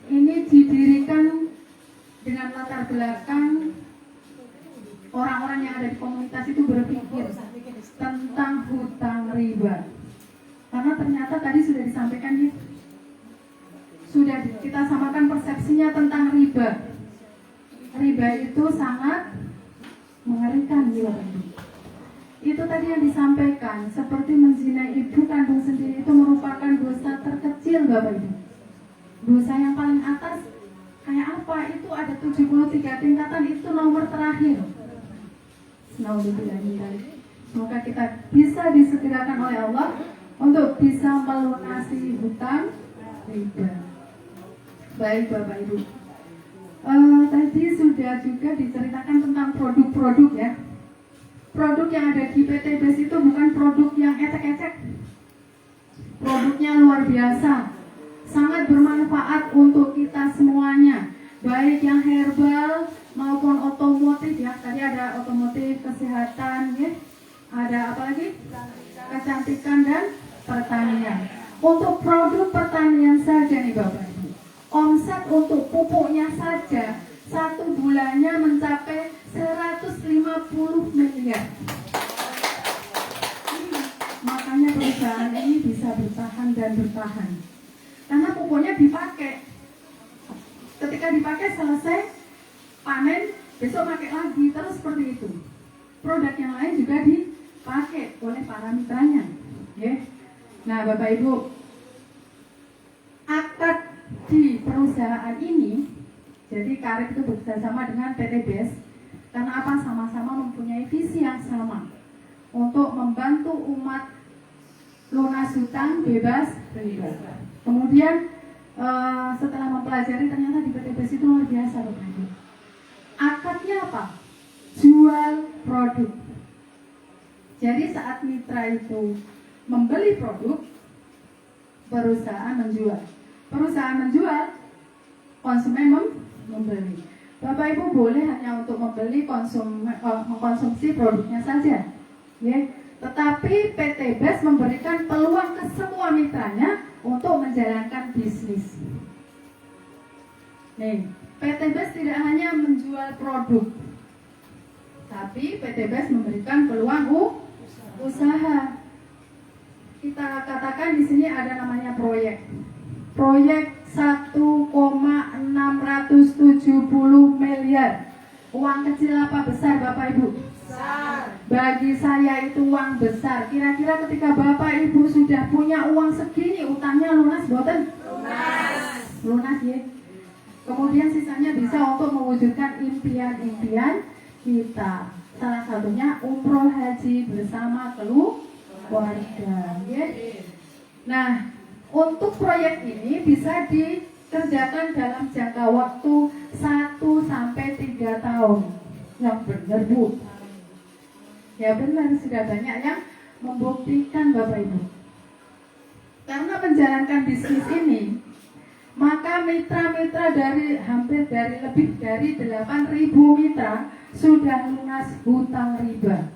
A: Ini didirikan dengan latar belakang orang-orang yang ada di komunitas itu berpikir tentang hutang riba. Karena ternyata tadi sudah disampaikan ya, sudah kita samakan persepsinya tentang riba. Riba itu sangat mengerikan ya Bapak Ibu. Itu tadi yang disampaikan, seperti menzinai ibu kandung sendiri itu merupakan dosa terkecil Bapak Ibu.
E: Dosa yang paling atas kayak apa? Itu ada 73 tingkatan, itu nomor terakhir. Semoga kita bisa disegerakan oleh Allah untuk bisa melunasi hutang riba. Baik Bapak Ibu, tadi sudah juga diceritakan tentang produk-produk ya. Produk yang ada di PT BES itu bukan produk yang ecek-ecek. Produknya luar biasa, sangat bermanfaat untuk kita semuanya, baik yang herbal maupun otomotif ya. Tadi ada otomotif, kesehatan ya. Ada apa lagi? Kecantikan dan pertanian. Untuk produk pertanian saja nih Bapak Ibu, omset untuk pupuknya saja 1 bulannya mencapai 150 miliar. Makanya perusahaan ini bisa bertahan dan bertahan karena pupuknya dipakai. Ketika dipakai selesai panen, besok pakai lagi, terus seperti itu. Produk yang lain juga dipakai oleh para mitranya ya. Nah Bapak Ibu, akad di perusahaan ini, jadi Karib itu bekerjasama dengan PT BES karena apa? Sama-sama mempunyai visi yang sama untuk membantu umat lunas hutang bebas riba. Kemudian setelah mempelajari, ternyata di PT BES itu luar biasa Bapak Ibu. Akadnya apa? Jual produk. Jadi saat mitra itu membeli produk, perusahaan menjual. Perusahaan menjual, konsumen membeli. Bapak Ibu boleh hanya untuk membeli mengkonsumsi produknya saja, ya. Tetapi PT BES memberikan peluang ke semua mitranya untuk menjalankan bisnis. Nih, PT BES tidak hanya menjual produk, tapi PT BES memberikan peluang usaha. Kita katakan di sini ada namanya proyek 1,670 miliar. Uang kecil apa besar Bapak Ibu? Besar. Bagi saya itu uang besar. Kira-kira ketika Bapak Ibu sudah punya uang segini, utangnya lunas boten? Lunas ya. Kemudian sisanya bisa untuk mewujudkan impian-impian kita. Salah satunya umroh haji bersama keluarga ya. Nah, untuk proyek ini bisa dikerjakan dalam jangka waktu 1-3 tahun. Yang benar Bu? Ya benar, sudah banyak yang membuktikan Bapak Ibu. Karena menjalankan bisnis ini, maka mitra-mitra dari lebih dari 8.000 mitra sudah lunas hutang riba.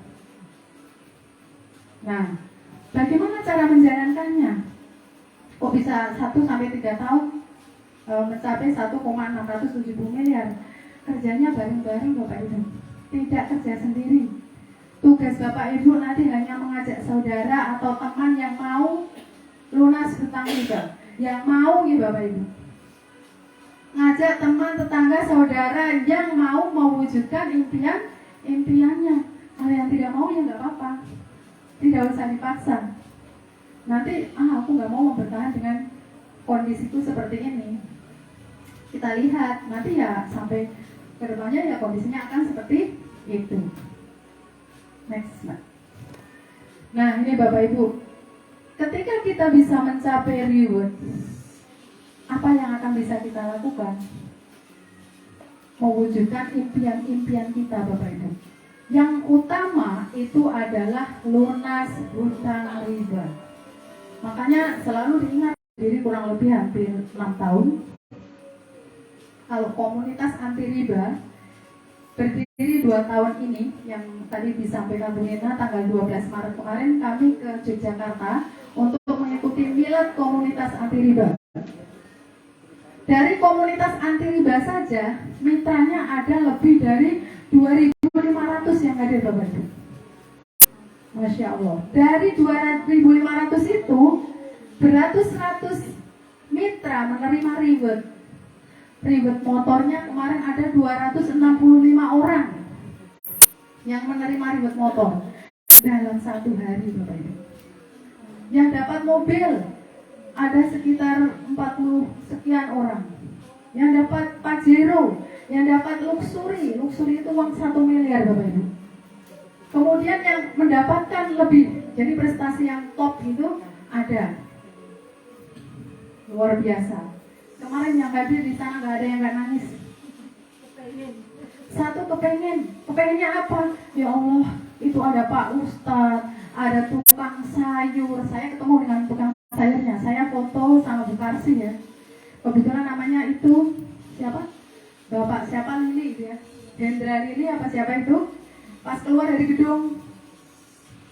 E: Nah, bagaimana cara menjalankannya? Kok bisa 1-3 tahun mencapai 1,670 miliar? Kerjanya bareng-bareng Bapak Ibu, tidak kerja sendiri. Tugas Bapak Ibu nanti hanya mengajak saudara atau teman yang mau lunas hutang riba, yang mau nih Bapak Ibu. Ngajak teman, tetangga, saudara yang mau mewujudkan impiannya. Kalau yang tidak mau ya nggak apa-apa, tidak usah dipaksa. Nanti aku nggak mau bertahan dengan kondisiku seperti ini. Kita lihat nanti ya sampai kedepannya ya kondisinya akan seperti itu. Next, Mbak. Nah ini Bapak Ibu, ketika kita bisa mencapai reward, apa yang akan bisa kita lakukan? Mewujudkan impian-impian kita Bapak Ibu. Yang utama itu adalah lunas hutang riba. Makanya selalu diingat, diri kurang lebih hampir 6 tahun. Kalau komunitas anti riba berdiri 2 tahun ini, yang tadi disampaikan Bu Nina tanggal 12 Maret kemarin kami ke Yogyakarta untuk mengikuti milad komunitas anti riba. Dari komunitas anti riba saja, mitranya ada lebih dari 2.500 yang hadir Bapak Ibu. Masya Allah. Dari 2.500 itu, beratus-ratus mitra menerima reward. Reward motornya kemarin ada 265 orang yang menerima reward motor dalam 1 hari Bapak Ibu. Yang dapat mobil ada sekitar 40 sekian orang yang dapat Pajero, yang dapat luxury itu uang 1 miliar Bapak Ibu. Kemudian yang mendapatkan lebih, jadi prestasi yang top itu ada. Luar biasa. Kemarin yang hadir di sana nggak ada yang nggak nangis. Satu kepengennya apa? Ya Allah, itu ada Pak Ustadz, ada tukang sayur. Saya ketemu dengan tukang sayurnya. Saya foto sama Bu Karsi ya. Kebetulan namanya itu siapa? Bapak siapa Lili ya? Hendra Lili apa siapa itu? Pas keluar dari gedung,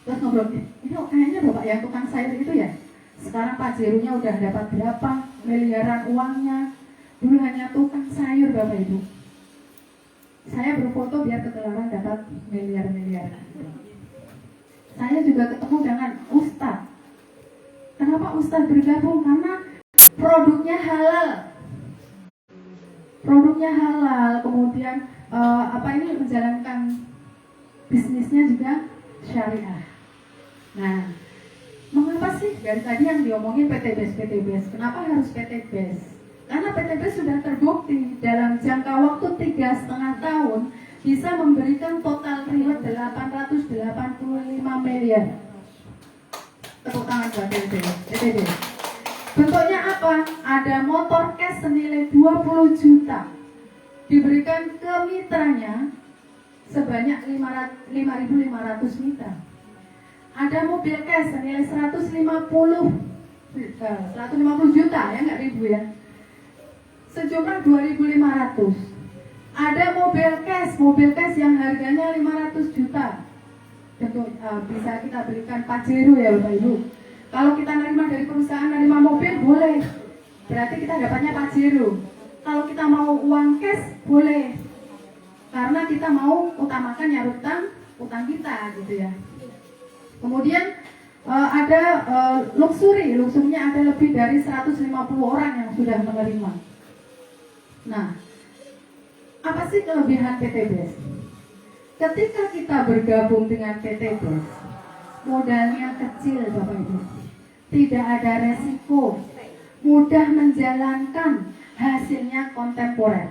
E: terus ngobrol, ini kayaknya bapak yang tukang sayur itu ya. Sekarang Pajeronya udah dapat berapa miliaran uangnya. Dulu hanya tukang sayur Bapak Ibu. Saya berfoto biar ketularan dapat miliar-miliar. Saya juga ketemu dengan Ustadz. Kenapa Ustadz bergabung? Karena produknya halal. Kemudian menjalankan bisnisnya juga syariah. Nah, mengapa sih dari tadi yang diomongin PTBS? Kenapa harus PTBS? Karena PTBS sudah terbukti dalam jangka waktu 3,5 tahun bisa memberikan total reward 885 miliar. Tepuk tangan buat PTBS. Bentuknya apa? Ada motor cash senilai 20 juta diberikan ke mitranya sebanyak 5.500 mitra. Ada mobil cash senilai 150 juta ya, nggak ribu ya, sejumlah 2.500. Ada mobil cash yang harganya 500 juta. Tentu bisa kita berikan Pajero ya Bapak Ibu. Kalau kita nerima dari perusahaan nerima mobil boleh, berarti kita dapatnya Pajero. Kalau kita mau uang cash boleh, karena kita mau utamakan nyarutan utang kita gitu ya. Kemudian ada luxury-nya ada lebih dari 150 orang yang sudah menerima. Nah, apa sih kelebihan PTBS? Ketika kita bergabung dengan PTBS, modalnya kecil Bapak Ibu, tidak ada resiko, mudah menjalankan, hasilnya kontemporer.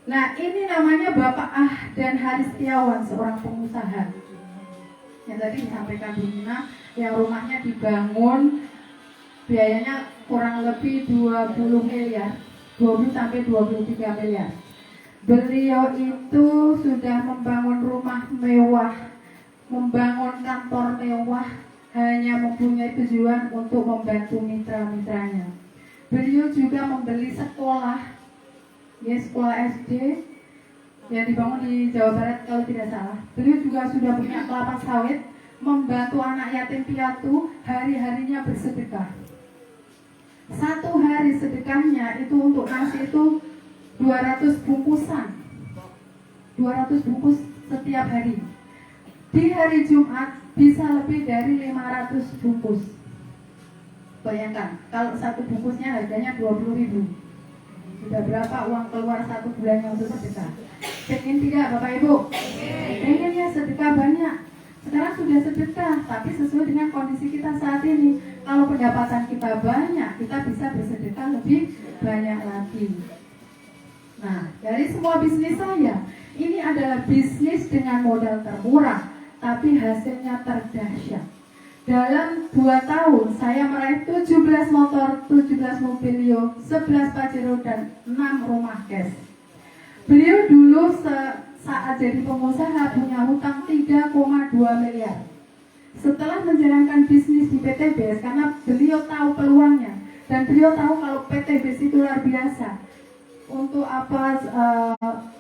E: Nah, ini namanya Bapak Ahdan Haristiawan, seorang pengusaha yang tadi disampaikan Bu Nina, yang rumahnya dibangun biayanya kurang lebih 20 miliar, 20 sampai 23 miliar. Beliau itu sudah membangun rumah mewah, membangun kantor mewah, hanya mempunyai tujuan untuk membantu mitra-mitranya. Beliau juga membeli sekolah, ya, sekolah SD yang dibangun di Jawa Barat kalau tidak salah. Beliau juga sudah punya kelapa sawit, membantu anak yatim piatu, hari-harinya bersedekah. Satu hari sedekahnya itu untuk nasi itu 200 bungkusan, 200 bungkus setiap hari. Di hari Jumat bisa lebih dari 500 bungkus. Bayangkan, kalau satu bungkusnya harganya 20.000, sudah berapa uang keluar satu bulannya untuk sedekah? Pengen tidak Bapak Ibu? Pengen ya sedekah banyak. Sekarang sudah sedekah, tapi sesuai dengan kondisi kita saat ini. Kalau pendapatan kita banyak, kita bisa bersedekah lebih banyak lagi. Nah, dari semua bisnis saya, ini adalah bisnis dengan modal termurah, tapi hasilnya terdahsyat. Dalam 2 tahun, saya meraih 17 motor, 17 mobilio, 11 Pajero, dan 6 rumah cash. Beliau dulu saat jadi pengusaha punya hutang 3,2 miliar. Setelah menjalankan bisnis di PTBS, karena beliau tahu peluangnya, dan beliau tahu kalau PTBS itu luar biasa, untuk apa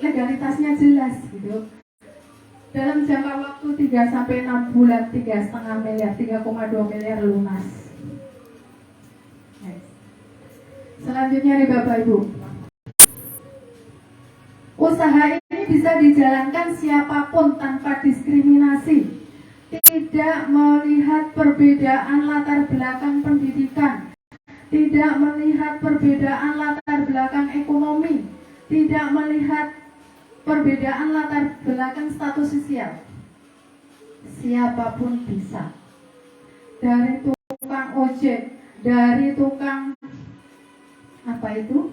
E: legalitasnya jelas gitu. Dalam jangka waktu 3-6 bulan, 3,5 miliar, 3,2 miliar lunas. Selanjutnya nih Bapak Ibu, usaha ini bisa dijalankan siapapun tanpa diskriminasi, tidak melihat perbedaan latar belakang pendidikan, tidak melihat perbedaan latar belakang ekonomi, tidak melihat perbedaan latar belakang status sosial. Siapapun bisa. Dari tukang tukang ojek, dari tukang apa itu?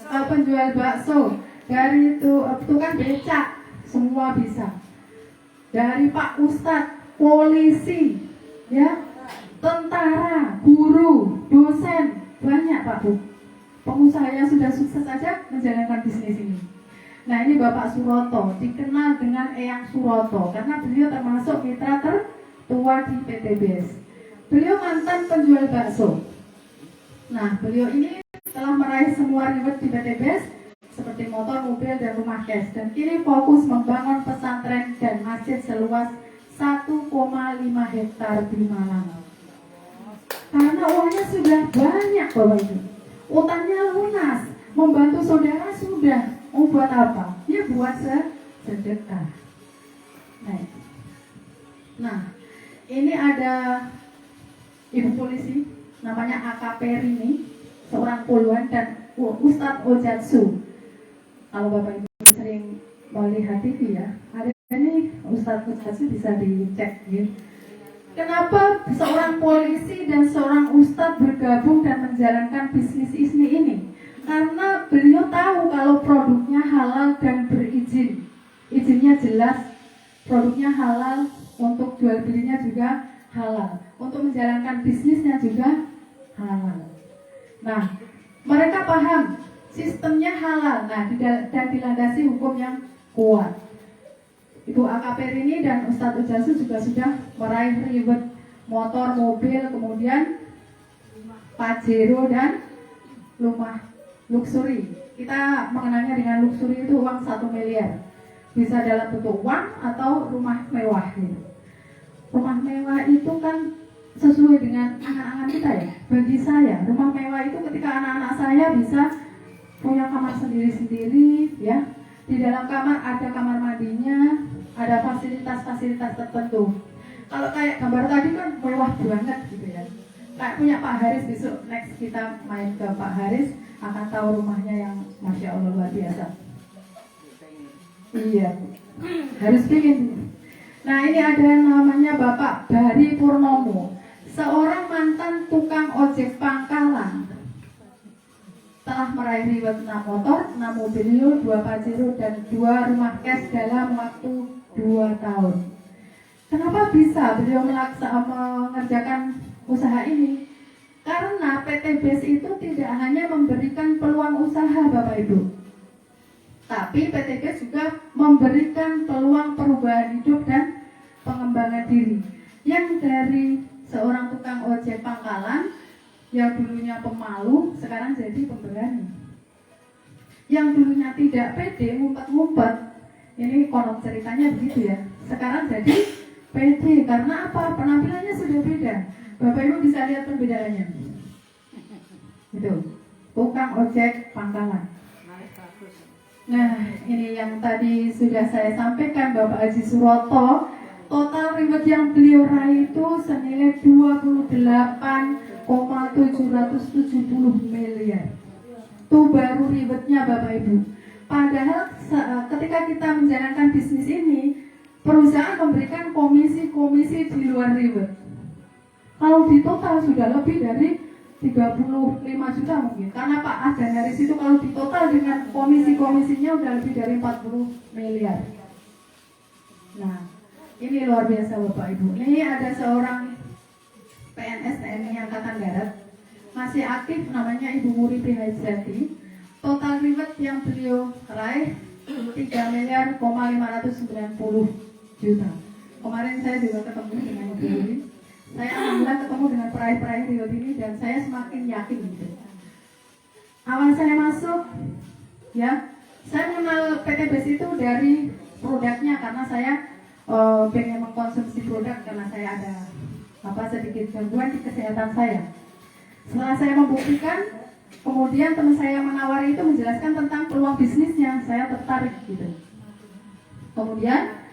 E: Penjual bakso, dari itu tukang becak, semua bisa. Dari Pak Ustadz, polisi, ya, tentara, guru, dosen, banyak Pak Bu. Pengusaha yang sudah sukses saja menjalankan bisnis ini. Nah, ini Bapak Suroto, dikenal dengan Eyang Suroto karena beliau termasuk mitra tertua di PTBS. Beliau mantan penjual bakso. Nah, beliau ini telah meraih semua reward di PTBS seperti motor, mobil, dan rumah cash, dan kini fokus membangun pesantren dan masjid seluas 1,5 hektar di Malang. Karena uangnya sudah banyak Bapak Ibu, utangnya lunas, membantu saudara sudah, mau buat apa? Ya buat sedekah. Nah, ini ada ibu polisi, namanya AKP Rini, seorang puluhan, dan Ustadz Ojatsu. Kalau Bapak Ibu sering melihat TV ya, ada ini Ustadz Ojatsu, bisa dicek ya. Kenapa seorang polisi dan seorang ustadz bergabung dan menjalankan bisnis ini? Karena beliau tahu kalau produknya halal dan berizin. Izinnya jelas, produknya halal, untuk jual belinya juga halal, untuk menjalankan bisnisnya juga halal. Nah, mereka paham sistemnya halal, dan dilandasi hukum yang kuat. Ibu AKP ini dan Ustadz Ujatsu juga sudah meraih reward motor, mobil, kemudian Pajero dan rumah luxury. Kita mengenalnya dengan luxury itu uang 1 miliar. Bisa dalam bentuk uang atau rumah mewah gitu. Rumah mewah itu kan sesuai dengan angan-angan kita ya. Bagi saya, rumah mewah itu ketika anak-anak saya bisa punya kamar sendiri-sendiri ya. Di dalam kamar ada kamar mandinya, ada fasilitas-fasilitas tertentu. Kalau kayak gambar tadi kan mewah banget gitu ya. Kayak punya Pak Haris, besok next kita main ke Pak Haris akan tahu rumahnya yang Masya Allah luar biasa. Iya, harus bikin. Nah, ini ada yang namanya Bapak Bari Purnomo, seorang mantan tukang ojek pangkalan. Telah meraih reward 6 motor, 6 mobil, 2 Pajero, dan 2 rumah cash dalam waktu 2 tahun. Kenapa bisa beliau mengerjakan usaha ini? Karena PTBS itu tidak hanya memberikan peluang usaha Bapak Ibu, tapi PTBS juga memberikan peluang perubahan hidup dan pengembangan diri. Yang dari seorang tukang ojek pangkalan yang dulunya pemalu, sekarang jadi pemberani. Yang dulunya tidak pede, ngumpet-ngumpet, ini konon ceritanya begitu ya, sekarang jadi pede. Karena apa? Penampilannya sudah beda. Bapak Ibu bisa lihat perbedaannya. Itu tukang ojek pangkalan. Nah, ini yang tadi sudah saya sampaikan, Bapak Haji Suroto. Total reward yang beliau raih itu senilai 28,770 miliar. Itu baru rewardnya Bapak Ibu. Padahal ketika kita menjalankan bisnis ini, perusahaan memberikan komisi-komisi di luar reward. Kalau di total sudah lebih dari 35 juta mungkin. Karena Pak Adan dari situ kalau di total dengan komisi-komisinya sudah lebih dari 40 miliar. Nah, ini luar biasa Bapak Ibu. Ini ada seorang PNS TNI Angkatan Darat, masih aktif, namanya Ibu Muri Prihajati. Total reward yang beliau raih 3 miliar 590 juta. Kemarin saya juga ketemu dengan Ibu Muri. Saya alhamdulillah ketemu dengan peraih-peraih reward ini dan saya semakin yakin gitu. Awal saya masuk, ya, saya mengenal PTBS itu dari produknya karena saya pengen mengkonsumsi produk karena saya ada sedikit gangguan di kesehatan saya. Setelah saya membuktikan, kemudian teman saya menawari itu menjelaskan tentang peluang bisnisnya, saya tertarik gitu. Kemudian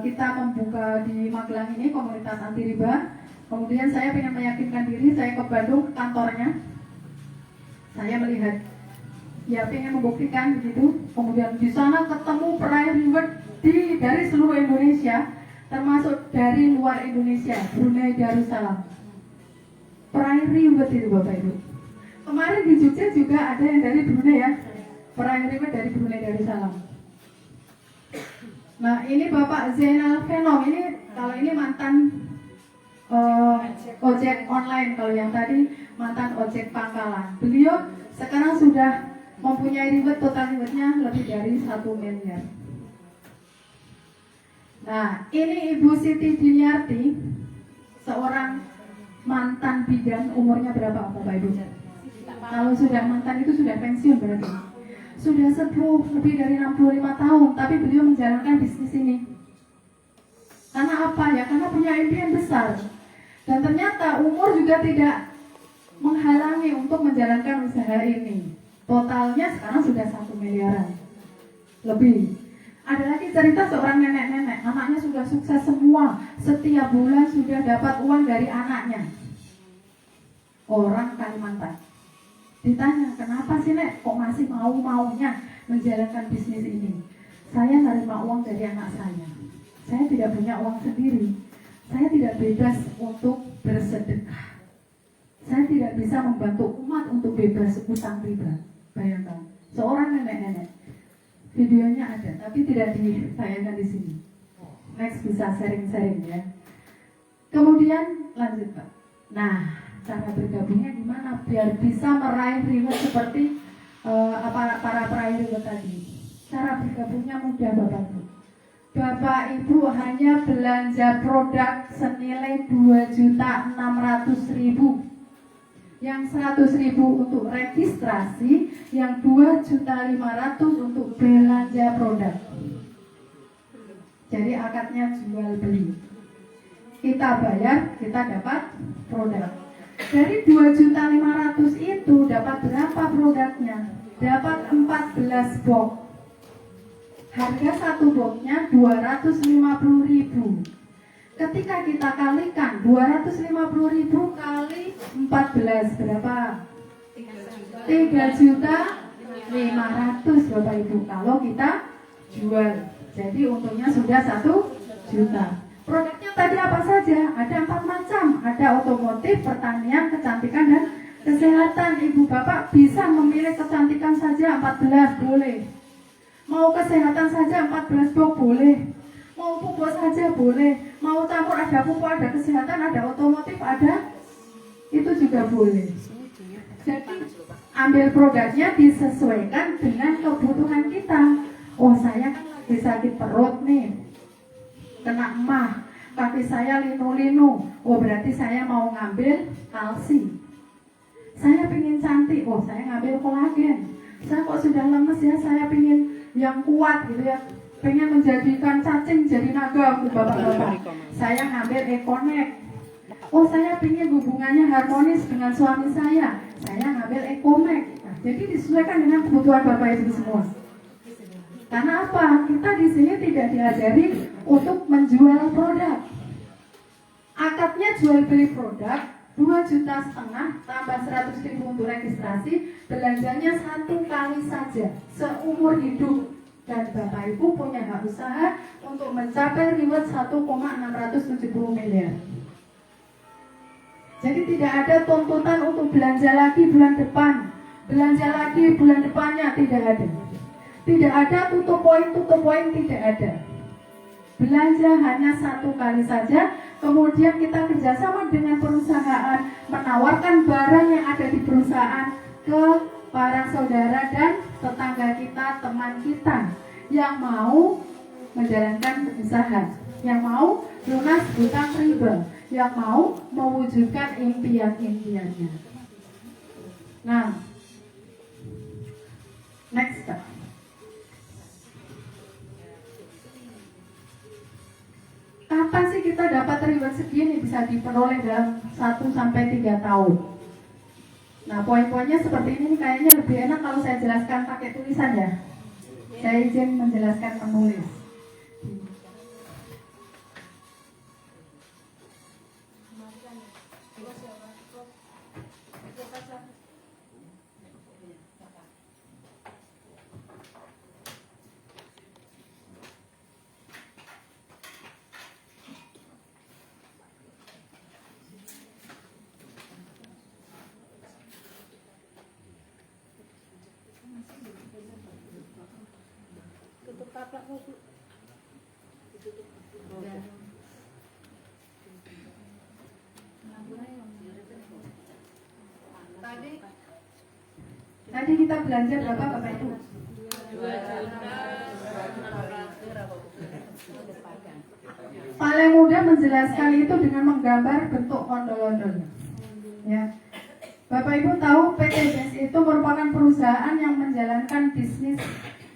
E: kita membuka di Magelang ini komunitas anti riba. Kemudian saya ingin meyakinkan diri, saya ke Bandung ke kantornya. Saya melihat, ya pengen membuktikan begitu. Kemudian di sana ketemu peraih reward dari seluruh Indonesia, termasuk dari luar Indonesia, Brunei Darussalam. peraih ribet itu Bapak Ibu. Kemarin di Jogja juga ada yang dari Brunei ya, peraih ribet dari Brunei Darussalam. Nah ini Bapak Zainal Venom, ini kalau ini mantan ojek online, kalau yang tadi mantan ojek pangkalan. Beliau sekarang sudah mempunyai ribet, total ribetnya lebih dari 1 miliar. Nah ini Ibu Siti Diniarti, seorang mantan bidan, umurnya berapa Bapak Ibu? Kalau sudah mantan itu sudah pensiun berarti. Sudah sepuh, lebih dari 65 tahun, tapi beliau menjalankan bisnis ini. Karena apa ya? Karena punya impian besar. Dan ternyata umur juga tidak menghalangi untuk menjalankan usaha ini. Totalnya sekarang sudah 1 miliaran lebih. Ada lagi cerita seorang nenek-nenek, anaknya sudah sukses semua, setiap bulan sudah dapat uang dari anaknya. Orang Kalimantan. Ditanya, kenapa sih Nek, kok masih mau-maunya menjalankan bisnis ini? Saya menerima uang dari anak saya. Saya tidak punya uang sendiri. Saya tidak bebas untuk bersedekah. Saya tidak bisa membantu umat untuk bebas utang riba. Bayangkan, seorang nenek-nenek. Videonya ada, tapi tidak ditayangkan di sini. Next bisa sharing-sharing ya. Kemudian lanjut Pak. Nah, cara bergabungnya gimana biar bisa meraih reward seperti para peraih reward tadi? Cara bergabungnya mudah Bapak Ibu. Bapak Ibu hanya belanja produk senilai 2.600.000. Yang 100.000 untuk registrasi, yang 2.500.000 untuk belanja produk. Jadi akadnya jual beli. Kita bayar, kita dapat produk. Dari 2.500.000 itu dapat berapa produknya? Dapat 14 box. Harga satu boxnya 250.000. Ketika kita kalikan 250.000 kali 14 berapa? 3.500.000 Bapak Ibu kalau kita jual. Jadi untungnya sudah 1 juta. Produknya tadi apa saja? Ada 4 macam. Ada otomotif, pertanian, kecantikan dan kesehatan. Ibu Bapak bisa memilih kecantikan saja 14 boleh. Mau kesehatan saja 14 box boleh. Mau pupuk saja boleh. Mau campur ada pupuk, ada kesehatan, ada otomotif, ada itu juga boleh. Jadi ambil produknya disesuaikan dengan kebutuhan kita. Oh saya kan lagi sakit perut nih, kena emah, kaki saya linu-linu. Oh berarti saya mau ngambil kalsi. Saya pingin cantik, oh saya ngambil kolagen. Saya kok sudah lemes ya, saya pingin yang kuat gitu ya. Pengen menjadikan cacing jadi naga, Bapak-bapak. Saya ngambil Econek. Oh saya pingin hubungannya harmonis dengan suami saya ngambil Ecomek. Nah, jadi disesuaikan dengan kebutuhan Bapak Ibu semua. Karena apa? Kita di sini tidak diajari untuk menjual produk. Akadnya jual beli produk 2,5 juta tambah 100.000 untuk registrasi, belanjanya 1 kali saja seumur hidup. Dan Bapak Ibu punya hak usaha untuk mencapai reward 1,670 miliar. Jadi tidak ada tuntutan untuk belanja lagi bulan depan, belanja lagi bulan depannya, tidak ada. Tidak ada tutup poin tidak ada. Belanja hanya 1 kali saja, kemudian kita kerjasama dengan perusahaan, menawarkan barang yang ada di perusahaan ke para saudara dan tetangga kita, teman kita yang mau menjalankan usaha, yang mau lunas hutang riba, yang mau mewujudkan impian-impiannya. Nah, next step. Kapan sih kita dapat reward segini? Bisa diperoleh dalam 1-3 tahun. Nah, poin-poinnya seperti ini kayaknya lebih enak kalau saya jelaskan pakai tulisan ya. Saya izin menjelaskan menulis. Tadi kita belanja berapa Bapak Ibu?
C: 2
E: Paling mudah menjelaskan itu dengan menggambar bentuk ondel-ondel. Ya. Bapak Ibu tahu PT BES itu merupakan perusahaan yang menjalankan bisnis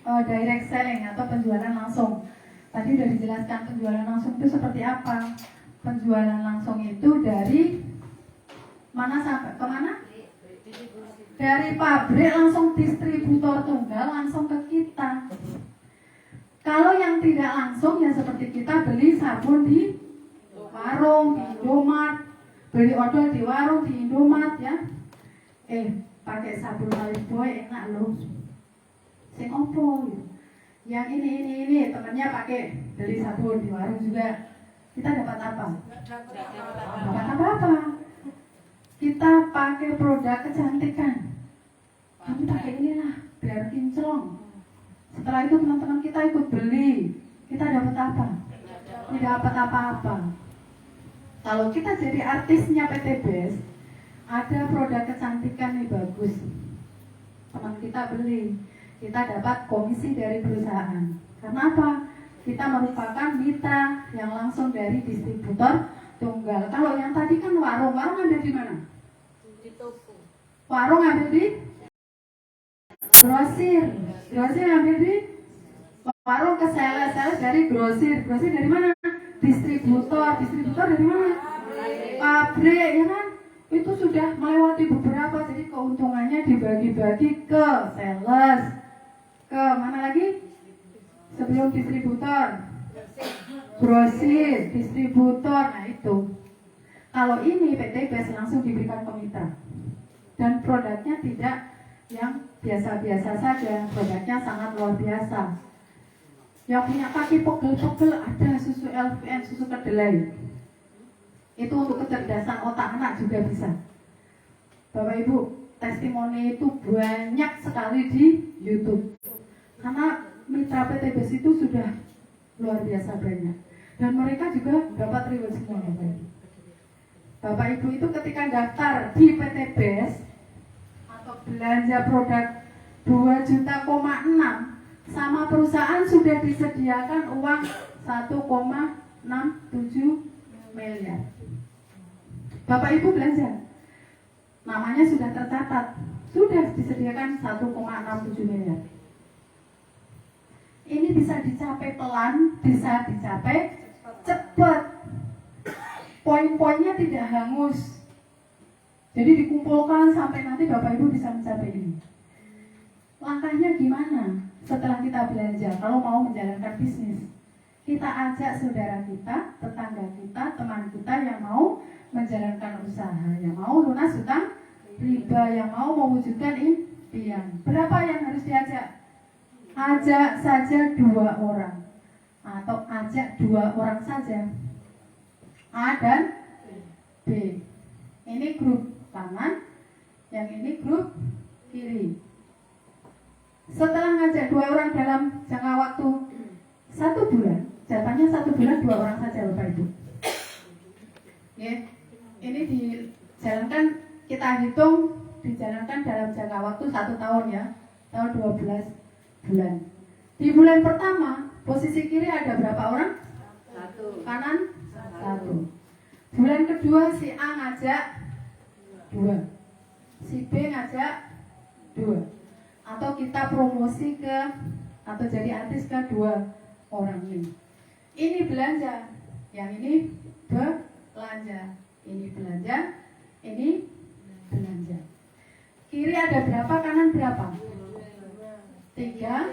E: direct selling atau penjualan langsung. Tadi sudah dijelaskan penjualan langsung itu seperti apa. Penjualan langsung itu dari mana sampai ke mana? Dari pabrik langsung distributor tunggal langsung ke kita. Kalau yang tidak langsung ya seperti kita beli sabun di warung, di Indomart, beli odol di warung, di Indomart ya. Pakai sabun Lifebuoy enak loh. Sing opo gitu. Yang ini temannya pakai beli sabun di warung juga. Kita dapat apa? Dapat apa-apa. Kita pakai produk kecantikan. Kamu pakai inilah biar kinclong. Setelah itu teman-teman kita ikut beli. Kita dapat apa? Tidak dapat apa-apa. Kalau kita jadi artisnya PT BES, ada produk kecantikan nih bagus. Teman kita beli. Kita dapat komisi dari perusahaan. Karena apa? Kita merupakan mitra yang langsung dari distributor tunggal. Kalau yang tadi kan warung ambil di mana?
C: di toko.
E: Warung ambil di grosir ambil di warung, ke sales dari grosir dari mana? Distributor dari mana? Pabrik ya kan? Itu sudah melewati beberapa, jadi keuntungannya dibagi-bagi ke sales, ke mana lagi? Sebelum distributor, grosir, distributor, nah itu. Kalau ini PT BES langsung diberikan ke mitra. Dan produknya tidak yang biasa-biasa saja, produknya sangat luar biasa. Yang punya kaki pegel-pegel ada susu LVN, susu kedelai. Itu untuk kecerdasan otak anak juga bisa. Bapak Ibu, testimoni itu banyak sekali di YouTube. Karena mitra PT BES itu sudah luar biasa banyak. Dan mereka juga dapat reward semua Bapak Ibu. Bapak Ibu itu ketika daftar di PT BES atau belanja produk 2,6 juta sama perusahaan sudah disediakan uang 1,67 miliar. Bapak Ibu belanja, namanya sudah tercatat, sudah disediakan 1,67 miliar. Ini bisa dicapai pelan, bisa dicapai cepat. Poin-poinnya tidak hangus. Jadi dikumpulkan sampai nanti Bapak Ibu bisa mencapai ini. Langkahnya gimana? Setelah kita belanja, kalau mau menjalankan bisnis, kita ajak saudara kita, tetangga kita, teman kita yang mau menjalankan usaha, yang mau lunas hutang riba, yang mau mewujudkan impian. Berapa yang harus diajak? Ajak saja 2 orang atau ajak 2 orang saja. A dan B. Ini grup kanan, yang ini grup kiri. Setelah ngajak 2 orang dalam jangka waktu 1 bulan, jawabannya 1 bulan 2 orang saja Bapak Ibu. Ya, ini dijalankan, kita hitung dijalankan dalam jangka waktu 1 tahun ya, tahun 12 bulan. Di bulan pertama, posisi kiri ada berapa orang? 1. Kanan? 1. Bulan kedua si A ngajak 2, si B ngajak 2. Atau kita promosi ke, atau jadi artis ke 2 orang ini. Ini belanja, yang ini belanja. Ini belanja, ini belanja. Kiri ada berapa, kanan berapa? 3.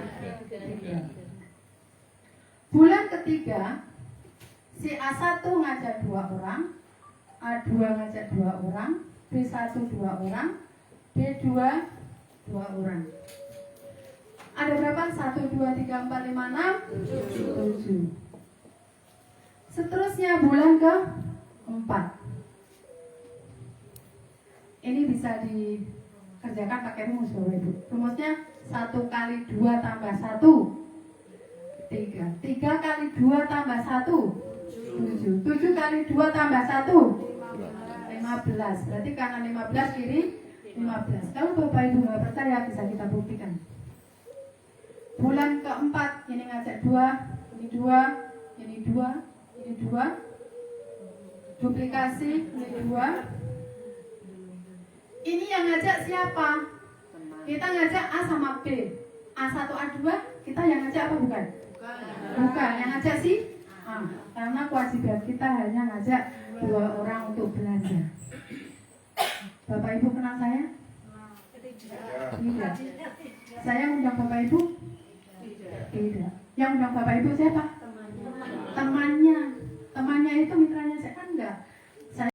E: Bulan ketiga, si A1 ngajak 2 orang, A2 ngajak 2 orang, B1 2 orang, B2 2 orang. Ada berapa? 1, 2, 3, 4, 5, 6, 7. Seterusnya bulan ke-4. Ini bisa dikerjakan pakai rumus Bapak Ibu. Rumusnya 1 kali 2 tambah 1 3. 3 kali 2 tambah 1 7. 7 kali 2 tambah 1 15. Berarti kanan 15, kiri 15. Kalau Bapak Ibu nggak percaya bisa kita buktikan. Bulan keempat ini ngajak 2, ini 2, ini 2, ini 2. Duplikasi ini 2. Ini yang ngajak siapa? Kita ngajak A sama B. A1, A2, kita yang ngajak apa bukan? Bukan, yang ngajak si A. Karena kewajiban kita hanya ngajak 2 orang untuk belanja. Bapak Ibu kenal saya? Tidak. Saya undang Bapak Ibu? Tidak. Yang undang Bapak Ibu siapa? Temannya. Temannya itu mitranya saya kan enggak. Saya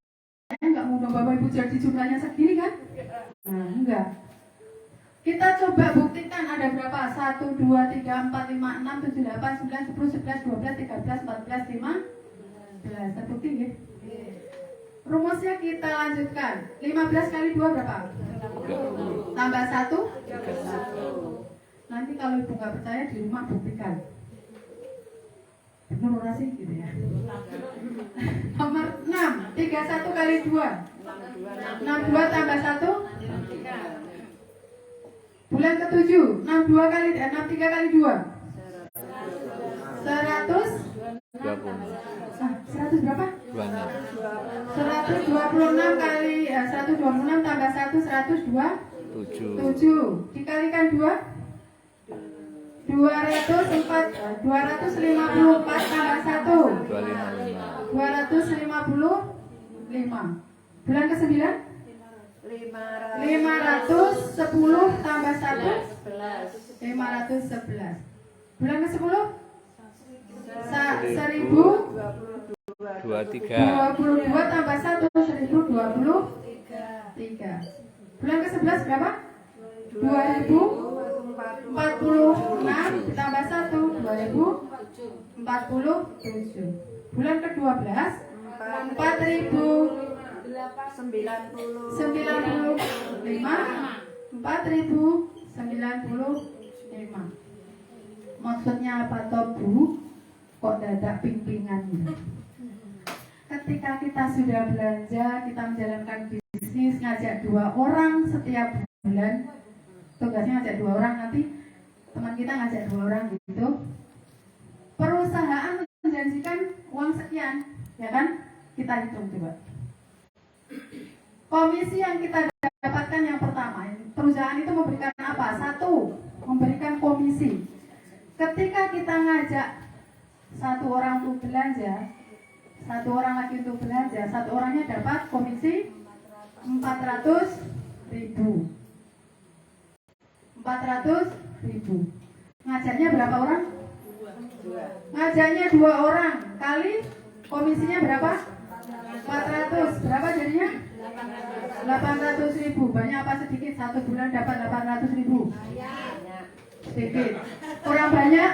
E: enggak mengundang Bapak Ibu jadi jumlahnya sendiri kan? Nah, enggak. Kita coba buktikan ada berapa? 1, 2, 3, 4, 5, 6, 7, 8, 9, 10, 11, 12, 13, 14, 15. Terbukti ya? Rumusnya kita lanjutkan. 15 kali 2 berapa? Tambah 1? Nanti kalau Ibu nggak percaya di rumah buktikan. Benar ora sih gitu ya. Nomor 6, 31 kali 2. 62 tambah 1? Bulan ke-7, 62 kali 63 kali 2. 100? 100 berapa? 126 kali 126 tambah 1 102 7 dikalikan 2 254 tambah 1 255. Bulan ke-9 510 tambah 1 511. Bulan ke-10 1022 tambah 1 1023. Bulan ke-11 berapa? 2046 tambah 1 2047. Bulan ke-12 4095. Maksudnya apa toh Bu? Kok dadak ping-pingan gitu? Ketika kita sudah belanja, kita menjalankan bisnis, ngajak 2 orang setiap bulan, tugasnya ngajak 2 orang, nanti teman kita ngajak 2 orang gitu. Perusahaan menjanjikan uang sekian, ya kan? Kita hitung coba. Komisi yang kita dapatkan yang pertama, perusahaan itu memberikan apa? 1, memberikan komisi. Ketika kita ngajak 1 orang untuk belanja, 1 orang lagi untuk belanja, 1 orangnya dapat komisi 400.000. 400.000. Ngajaknya berapa orang? 2. Ngajaknya 2 orang kali komisinya berapa? 400. Berapa jadinya? 800.000. Banyak apa sedikit? 1 bulan dapat 800.000. Sedikit. Kurang banyak?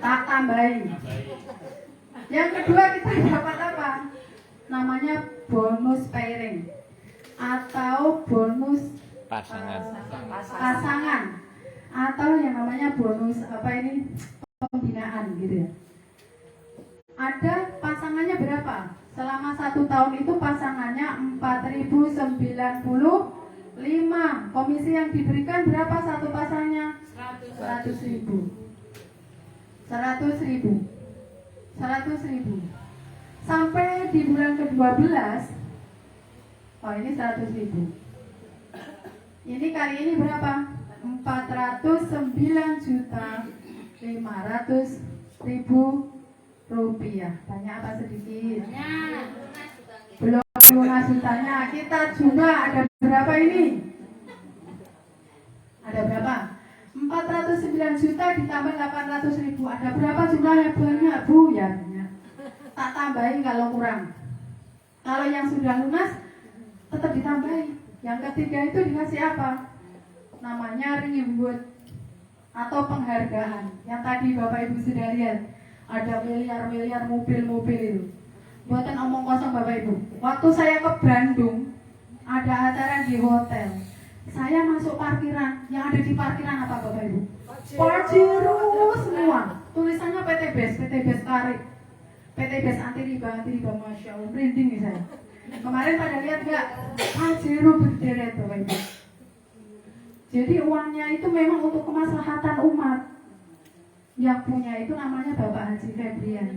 E: Tak tambahin. Yang kedua kita dapat apa? Namanya bonus pairing atau bonus pasangan atau yang namanya bonus apa ini pembinaan gitu ya. Ada pasangannya berapa? Selama 1 tahun itu pasangannya 4.095. Komisi yang diberikan berapa satu pasangnya? 100.000. 100.000. Sampai di bulan ke-12. Oh ini 100.000. Ini kali ini berapa? 409.500.000 rupiah. Banyak apa sedikit? Belum lunas jutanya. Kita jumlah ada berapa ini? Ada berapa? 409 juta ditambah 800.000. Ada berapa jumlahnya? Banyak Bu ya. Tak tambahin kalau kurang. Kalau yang sudah lunas tetap ditambahin. Yang ketiga itu dikasih apa? Namanya reward atau penghargaan. Yang tadi Bapak Ibu sudah lihat. Ada miliar-miliar mobil-mobil itu. Buatan omong kosong Bapak Ibu. Waktu saya ke Bandung, ada acara di hotel. Saya masuk parkiran. Yang ada di parkiran apa Bapak Ibu? Pajero semua. tulisannya PTBES Karib, PTBES anti riba, masya Allah, merinding nih saya. Kemarin pada lihat nggak? Pajero berderet Bapak Ibu. Jadi uangnya itu memang untuk kemaslahatan umat. Yang punya itu namanya Bapak Haji Febrian,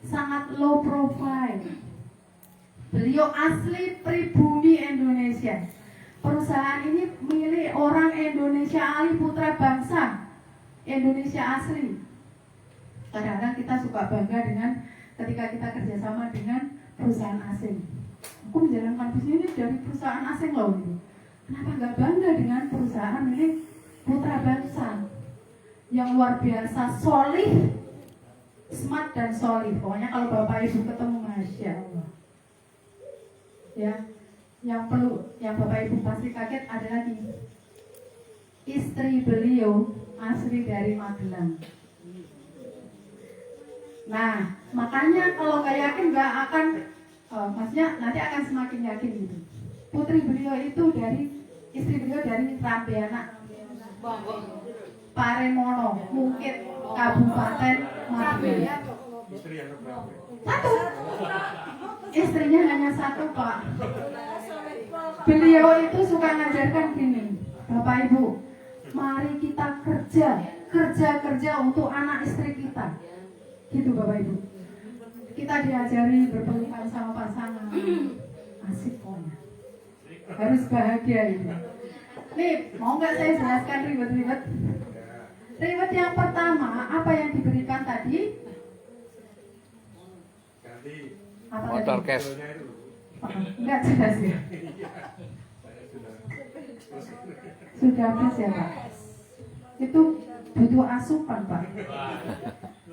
E: sangat low profile. Beliau asli pribumi Indonesia. Perusahaan ini milik orang Indonesia, ahli putra bangsa Indonesia asli. Kadang-kadang kita suka bangga dengan ketika kita kerjasama dengan perusahaan asing. Aku menjalankan bisnis ini dari perusahaan asing loh. Kenapa nggak bangga dengan perusahaan milik putra bangsa yang luar biasa, solih, smart dan solih. Pokoknya kalau Bapak Ibu ketemu, masya Allah. Ya, yang Bapak Ibu pasti kaget ada lagi. Istri beliau asli dari Magelang. Nah, makanya kalau nggak yakin nggak akan, maksudnya nanti akan semakin yakin gitu. Istri beliau dari Rampianak, Paremono, Mungkit, Kabupaten Magelang.
D: Istri yang berapa?
E: Satu. Istrinya hanya satu, Pak. Beliau itu suka ngajarkan gini, Bapak Ibu, mari kita kerja untuk anak istri kita. Gitu Bapak Ibu. Kita diajari berpelukan sama pasangan. Asik pokoknya. Harus bahagia itu. Nih, mau nggak saya jelaskan ribet-ribet? Ribet yang pertama, apa yang diberikan tadi?
D: Ganti.
E: Apa
F: Motor
E: tadi?
F: cash.
E: Enggak jelas ya. Sudah habis ya Pak. Itu butuh asupan Pak.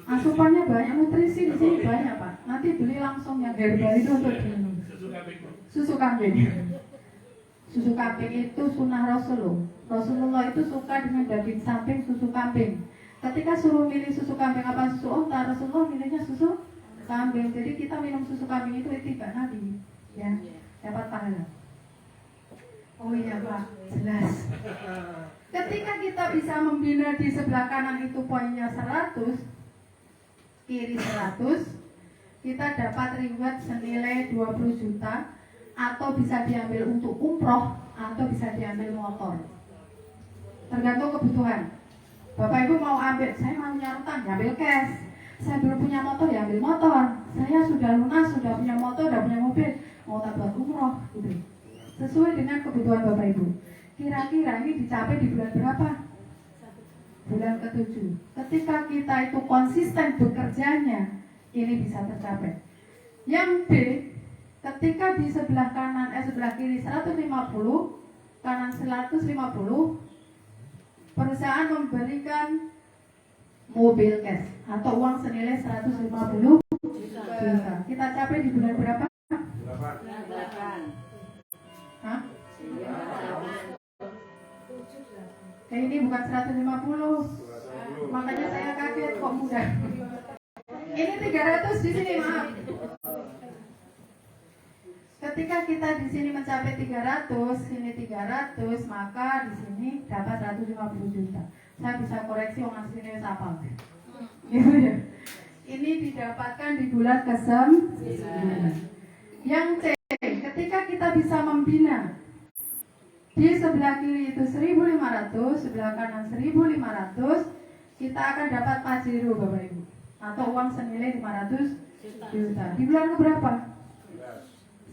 E: Asupannya banyak, nutrisi di sini banyak Pak. Nanti beli langsung yang herbal itu untuk diminum. Susu kambing. Susu kambing itu sunnah Rasulullah itu suka dengan daging samping susu kambing. Ketika suruh milih susu kambing apa susu unta, Rasulullah milihnya susu kambing. Jadi kita minum susu kambing itu tidak Nabi, ya, dapat pahala. Oh iya Pak, jelas. Ketika kita bisa membina di sebelah kanan itu poinnya 100, kiri 100, kita dapat reward senilai 20 juta, atau bisa diambil untuk umroh, atau bisa diambil motor. Tergantung kebutuhan. Bapak Ibu mau ambil, saya mau nyarutan, ya ambil cash. Saya belum punya motor, ya ambil motor. Saya sudah lunas, sudah punya motor, sudah punya mobil, mau tak buat umroh, gitu. Sesuai dengan kebutuhan Bapak Ibu. Kira-kira ini dicapai di bulan berapa? Bulan ke-7. Ketika kita itu konsisten bekerjanya, ini bisa tercapai. Yang B, ketika di sebelah kanan, sebelah kiri 150, kanan 150, perusahaan memberikan mobil cash atau uang senilai 150 juta. Kita capai di bulan berapa? Hah? Ini bukan 150. Makanya saya kaget kok mudah. Ini 300 di sini, maaf. Ketika kita di sini mencapai 300, ini 300, maka di sini dapat 150 juta. Saya bisa koreksi orang sini apa? Gitu ya. Ini didapatkan di bulan ke-9. Yang C, ketika kita bisa membina di sebelah kiri itu 1.500, sebelah kanan 1.500, kita akan dapat pajero Bapak Ibu, atau uang senilai 500 juta. Di bulan keberapa?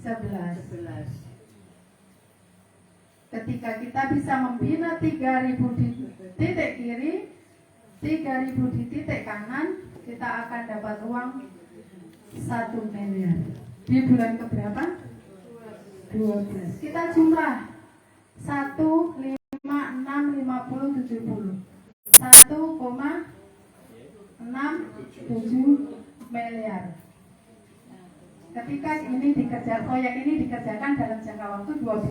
E: 11. Ketika kita bisa membina 3.000 di titik kiri, 3.000 di titik kanan, kita akan dapat uang 1 miliar. Di bulan keberapa? 12. Kita jumlah 1, 5, 6, 50, 70. 1,67 miliar. Ketika proyek ini dikerjakan dalam jangka waktu 12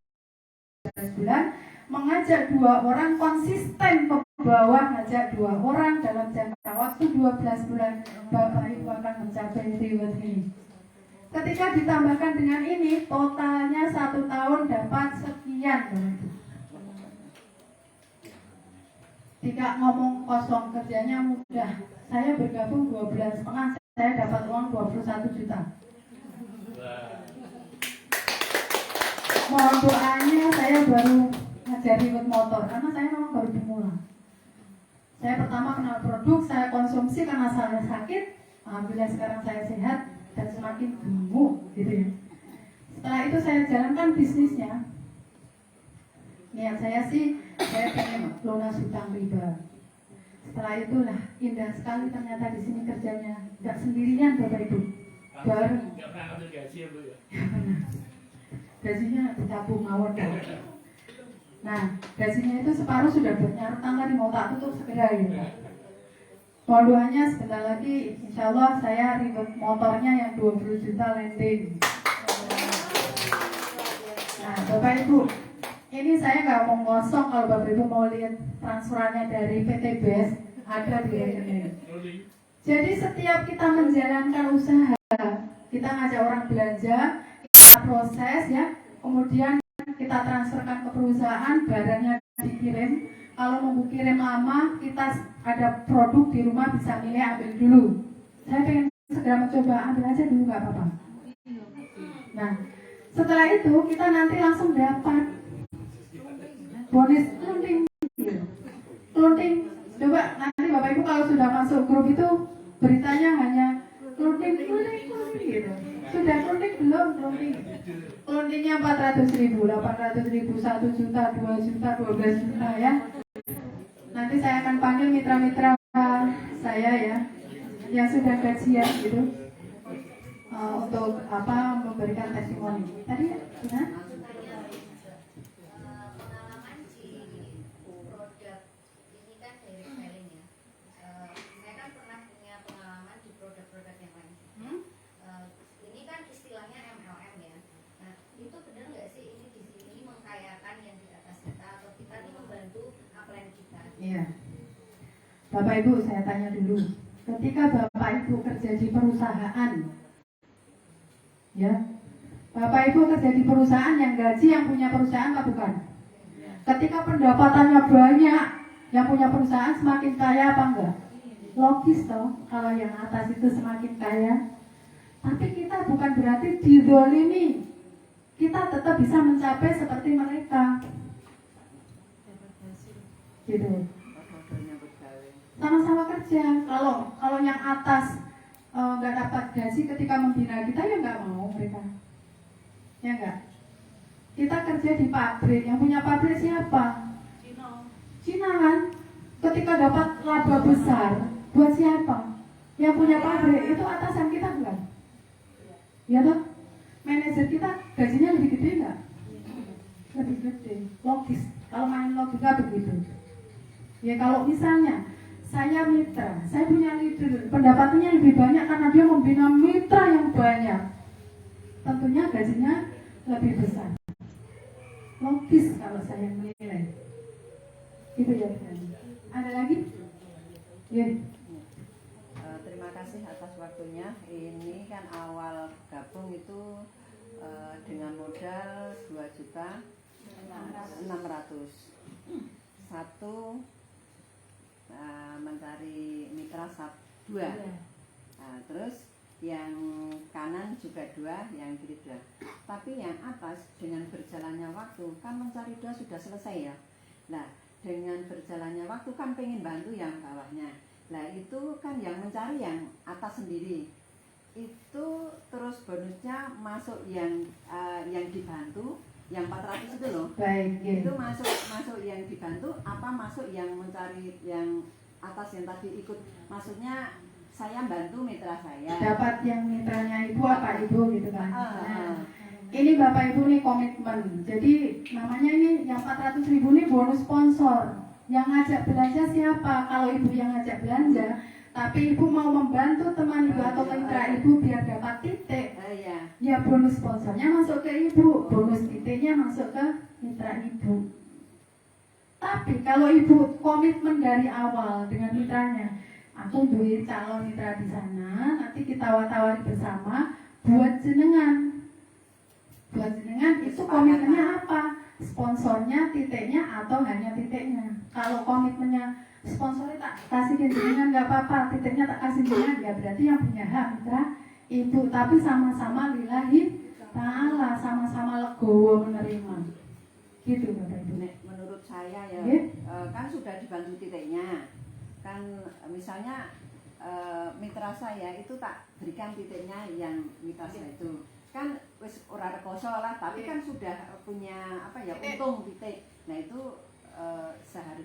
E: bulan, mengajak 2 orang, konsisten ke bawah, ngajak 2 orang dalam jangka waktu 12 bulan, Bapak Ibu akan mencapai reward ini. Ketika ditambahkan dengan ini, totalnya 1 tahun dapat sekian. Tidak ngomong kosong, kerjanya mudah. Saya bergabung 2 bulan setengah, saya dapat uang 21 juta. Mohon doanya, saya baru ngajar ribet motor karena saya memang baru pemula. Saya pertama kenal produk, saya konsumsi karena saya sakit. Alhamdulillah sekarang saya sehat dan semakin gemuk gitu ya. Setelah itu saya jalankan bisnisnya. Niat saya sih, saya pengen lunas hutang riba. Setelah itulah indah sekali ternyata di sini kerjanya, nggak sendirian Bapak Ibu, bareng.
D: Nggak pernah ambil gaji ya Bu ya?
E: Gajinya ditabung mawar. Nah, gajinya itu separuh sudah buat nyarutan tadi mau tak tutup segera gitu. Mohon doanya sebentar lagi, insya Allah saya ribet motornya yang 20 juta landing. Nah, Bapak Ibu, ini saya nggak mau ngosong kalau Bapak Ibu mau lihat transferannya dari PT BES ada di rekening. Jadi setiap kita menjalankan usaha, kita ngajak orang belanja, kita proses ya, kemudian kita transferkan ke perusahaan, barangnya dikirim. Kalau nunggu kirim lama, kita ada produk di rumah bisa milih ambil dulu. Saya pengen segera mencoba, ambil aja dulu nggak apa-apa. Nah, setelah itu kita nanti langsung dapat bonus kelunting. Kelunting, coba nanti Bapak Ibu kalau sudah masuk grup itu beritanya hanya kelunting gitu. Sudah kelunting belum kelunting? Keluntingnya 400.000, 800.000, 1 juta, 2 juta, 12 juta ya. Nanti saya akan panggil mitra-mitra saya ya, yang sudah gajian gitu, untuk apa memberikan testimoni. Tadi ya, benar?
C: Pengalaman di produk ini kan direct selling ya. Saya kan pernah punya pengalaman di produk-produk yang lain. Ini kan istilahnya MLM ya. Nah, itu benar nggak sih ini di sini mengkayakan yang di atas kita atau kita ini membantu upline kita?
E: Iya. Bapak Ibu saya tanya dulu, ketika Bapak Ibu kerja di perusahaan, ya, Bapak Ibu kerja di perusahaan yang gaji yang punya perusahaan apa bukan? Ketika pendapatannya banyak, yang punya perusahaan semakin kaya apa enggak? Logis toh, kalau yang atas itu semakin kaya. Tapi kita bukan berarti dizolimi, kita tetap bisa mencapai seperti mereka. Gitu. Sama-sama kerja. Kalau yang atas nggak dapat gaji ketika membina kita ya nggak mau mereka, ya nggak. Kita kerja di pabrik, yang punya pabrik siapa? Cina kan. Ketika dapat laba besar, buat siapa? Yang punya pabrik itu atasan kita bukan? Ya toh? Manajer kita gajinya lebih gede nggak? Lebih gede. Logis. Kalau main logika begitu. Ya kalau misalnya saya mitra, saya punya leader, pendapatannya lebih banyak karena dia membina mitra yang banyak. Tentunya gajinya lebih besar. Logis kalau saya menilai. Itu ya. Ada lagi? Ya.
F: Terima kasih atas waktunya. Ini kan awal gabung itu dengan modal 2.600.000. Satu mencari mitra 2. Nah, terus yang kanan juga 2, yang kiri 2. Tapi yang atas dengan berjalannya waktu kan mencari 2 sudah selesai ya. Nah, dengan berjalannya waktu kan pengen bantu yang bawahnya. Nah, itu kan yang mencari yang atas sendiri. Itu terus bonusnya masuk yang dibantu, yang 400 itu loh.
E: Baik, ya.
F: Itu masuk yang dibantu apa masuk yang mencari yang atas yang tadi ikut, maksudnya saya bantu mitra saya
E: Dapat yang mitranya ibu apa ibu gitu kan. Nah, ini Bapak Ibu nih komitmen. Jadi namanya ini yang 400.000 nih bonus sponsor. Yang ngajak belanja siapa? Kalau ibu yang ngajak belanja, tapi ibu mau membantu teman ibu atau mitra ibu biar dapat titik, ya bonus sponsornya masuk ke ibu, bonus titiknya masuk ke mitra ibu. Tapi kalau ibu komitmen dari awal dengan mitranya, aku duit calon mitra di sana, nanti kita tawar-tawari bersama buat jenengan. Buat jenengan itu komitmennya apa? Sponsornya, titiknya, atau hanya titiknya. Kalau komitmennya sponsornya tak kasih ke jenengan nggak apa-apa, titiknya tak kasih jenengan, ya berarti yang punya hak mitra ibu, tapi sama-sama lillahi ta'ala, sama-sama legowo menerima. Gitu Bapak Ibu.
F: Menurut saya ya,
E: Nggih.
F: kan sudah dibantu titiknya. Kan misalnya mitra saya itu tak berikan titiknya yang mitra saya itu. Kan wis ora rekoso lah, tapi kan sudah punya apa ya, untung titik. Nah itu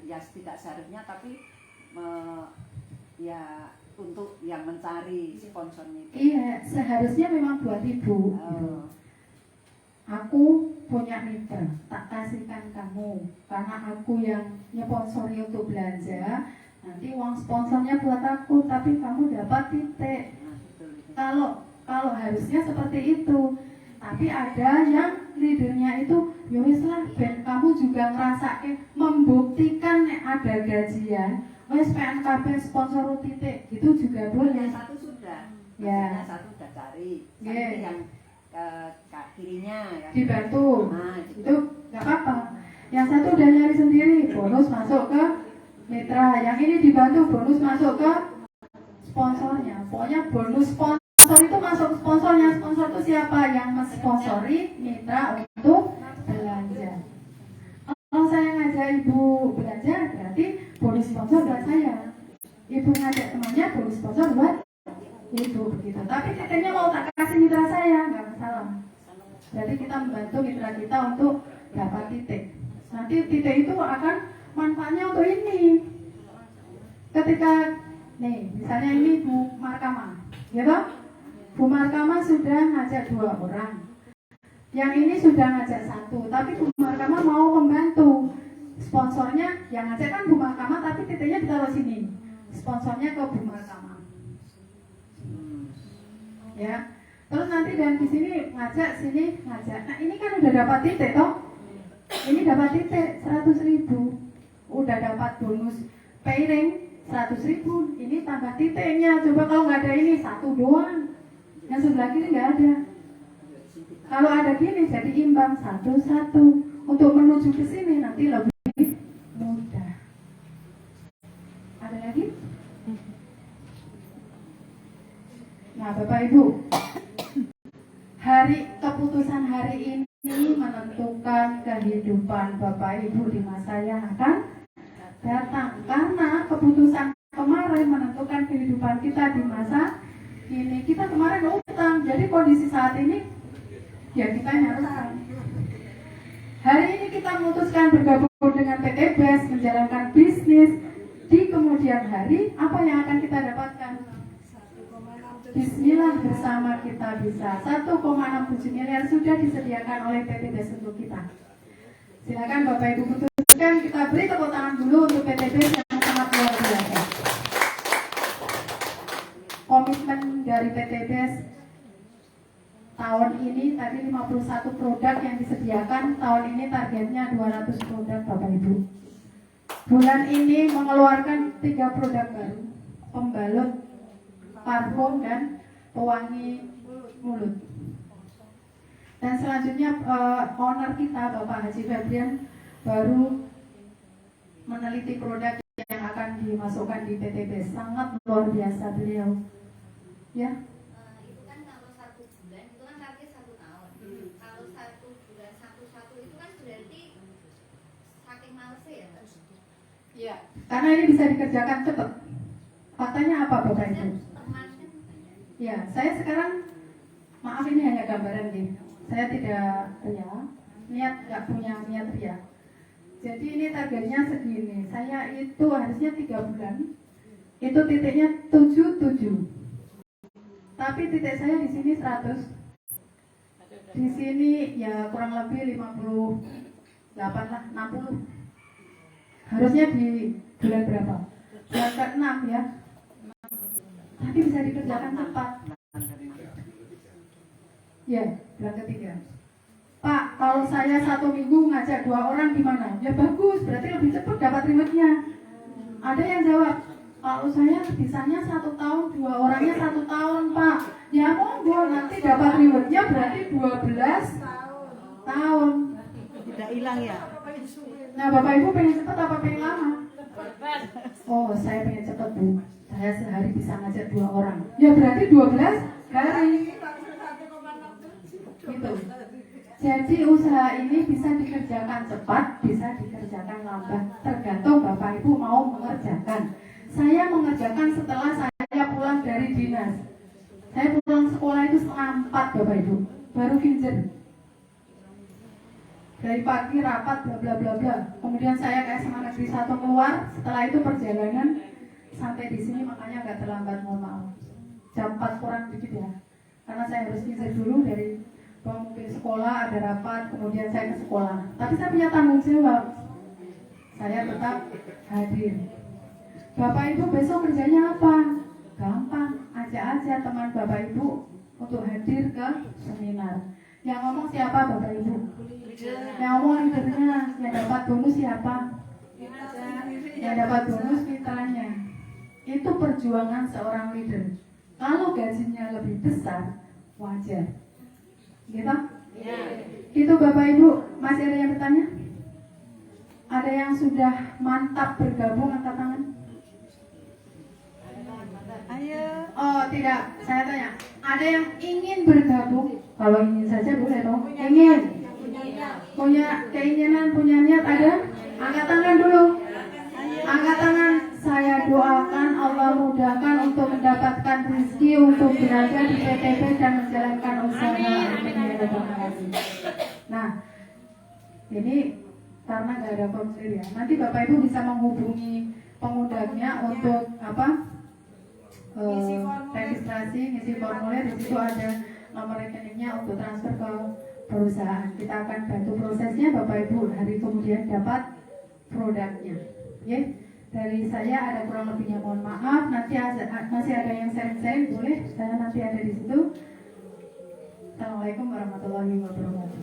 F: ya tidak seharusnya, tapi ya untuk yang mencari sponsornya itu.
E: Iya, seharusnya memang buat ibu.
F: Oh.
E: Aku punya mitra, tak kasihkan kamu karena aku yang nyponsori untuk belanja. Nanti uang sponsornya buat aku, tapi kamu dapat titik.
F: Nah, betul, betul.
E: Kalau harusnya seperti itu. Tapi ada yang leadernya itu, yowis lah, ben kamu juga ngerasa membuktikan nek ada gajian, wes PNKB sponsor titik, itu juga boleh.
F: Yang satu sudah,
E: Ya.
F: maksudnya satu sudah cari,
E: Ya.
F: tapi yang ke kirinya yang
E: Dibantu,
F: nah, gitu.
E: itu nggak apa-apa. Yang satu udah nyari sendiri, bonus masuk ke mitra. Yang ini dibantu, bonus masuk ke sponsornya. Pokoknya bonus sponsor itu masuk sponsornya. Sponsor itu siapa? Yang mensponsori mitra untuk belanja. Kalau saya ngajak ibu belanja, berarti bonus sponsor buat saya. Ibu ngajak temannya, bonus sponsor buat ibu begitu. Tapi titiknya mau tak kasih mitra saya, nggak masalah. Jadi kita membantu mitra kita untuk dapat titik. Nanti titik itu akan manfaatnya untuk ini. Ketika nih, misalnya ini Bu Markama, gitu? Bu Markama sudah ngajak 2 orang. Yang ini sudah ngajak 1, tapi Bu Markama mau membantu. Sponsornya yang ngajak kan Bu Markama, tapi titiknya ditaruh sini. Sponsornya ke Bu Markama. Ya. Terus nanti dan di sini ngajak, sini ngajak. Nah, ini kan udah dapat titik toh? Ini dapat titik 100.000. Udah dapat bonus pairing 100.000. Ini tambah titiknya. Coba kalau nggak ada ini 1 doang. Yang sebelah kiri nggak ada. Kalau ada gini jadi imbang 1-1. Untuk menuju ke sini nanti lebih mudah. Ada lagi? Nah, Bapak Ibu, keputusan hari ini menentukan kehidupan Bapak Ibu di masa yang akan datang. Karena keputusan kemarin menentukan kehidupan kita di masa ini. Kita kemarin utang, jadi kondisi saat ini ya kita nyerahkan. Hari ini kita memutuskan bergabung dengan PT BES, menjalankan bisnis. Di kemudian hari, apa yang akan kita dapatkan? Bismillah, bersama kita bisa. 1,67 miliar sudah disediakan oleh PT BES untuk kita. Silakan Bapak Ibu putuskan, kita beri tepuk tangan dulu untuk PT BES yang sangat luar biasa. Komitmen dari PT BES tahun ini tadi 51 produk yang disediakan, tahun ini targetnya 200 produk Bapak Ibu. Bulan ini mengeluarkan 3 produk baru, pembalut, parfum, dan pewangi mulut. Dan selanjutnya owner kita Bapak Haji Febrian baru meneliti produk yang akan dimasukkan di PT BES. Sangat luar biasa beliau. Ya.
C: Itu kan kalau 1 bulan itu kan target 1 tahun. Kalau 1 bulan satu itu kan berarti saking malesnya ya Mbak?
E: Iya. Karena ini bisa dikerjakan cepat. Faktanya apa Bapak Ibu?
C: Teman kan banyak.
E: Ya, saya sekarang maaf ini hanya gambaran nih. Saya tidak nggak punya niat ria. Jadi ini targetnya segini. Saya itu harusnya 3 bulan. Itu titiknya 77. Tapi titik saya di sini 100. Di sini ya kurang lebih 58 lah, 60. Harusnya di bulan berapa? Bulan ke-6 ya. Tapi bisa dikerjakan cepat. Ya, bulan ketiga. Pak, kalau saya 1 minggu ngajak 2 orang gimana? Ya bagus, berarti lebih cepat dapat rewardnya. Ada yang jawab, kalau saya bisanya 1 tahun, 2 orangnya 1 tahun Pak. Ya monggo, nanti dapat rewardnya berarti 12 tahun.
B: Tidak hilang ya.
E: Nah Bapak Ibu pengen cepat apa pengen lama? Oh, saya pengen cepat Bu. Saya sehari bisa ngajak 2 orang. Ya berarti 12 hari. Gitu. Jadi usaha ini bisa dikerjakan cepat, bisa dikerjakan lambat. Tergantung Bapak Ibu mau mengerjakan. Saya mengerjakan setelah saya pulang dari dinas. Saya pulang sekolah itu 3:30 Bapak Ibu. Baru kincir. Dari pagi rapat bla bla bla bla. Kemudian saya ke SMA Negeri 1 keluar. Setelah itu perjalanan sampai di sini, makanya agak terlambat, mohon maaf. Jam 4 kurang dikit ya. Karena saya harus kincir dulu dari mungkin sekolah, ada rapat, kemudian saya ke sekolah. Tapi saya punya tanggung jawab. Saya tetap hadir. Bapak Ibu besok kerjanya apa? Gampang, ajak aja teman Bapak Ibu untuk hadir ke seminar. Yang ngomong siapa Bapak Ibu? Yang ngomong leadernya. Yang dapat bonus siapa? Yang dapat bonus mitranya. Itu perjuangan seorang leader. Kalau gajinya lebih besar, wajar. Gitu? Itu Bapak Ibu, masih ada yang bertanya? Ada yang sudah mantap bergabung, angkat tangan? Ayo. Oh tidak, saya tanya. Ada yang ingin bergabung? Kalau ingin saja boleh dong. Ingin? Punya keinginan, punya niat ada? Angkat tangan dulu. Angkat tangan. Saya doakan Allah mudahkan untuk mendapatkan rezeki untuk berada di PTP dan menjalankan usaha. Nah, ini karena nggak ada formulir ya. Nanti Bapak Ibu bisa menghubungi pengundangnya untuk apa? Registrasi, ngisi formulir. Di situ ada nomor rekeningnya untuk transfer ke perusahaan. Kita akan bantu prosesnya, Bapak Ibu. Hari kemudian dapat produknya. Ya. Dari saya ada kurang lebihnya, mohon maaf. Nanti masih ada yang sharing-sharing, boleh. Saya nanti ada di situ. Assalamualaikum warahmatullahi wabarakatuh.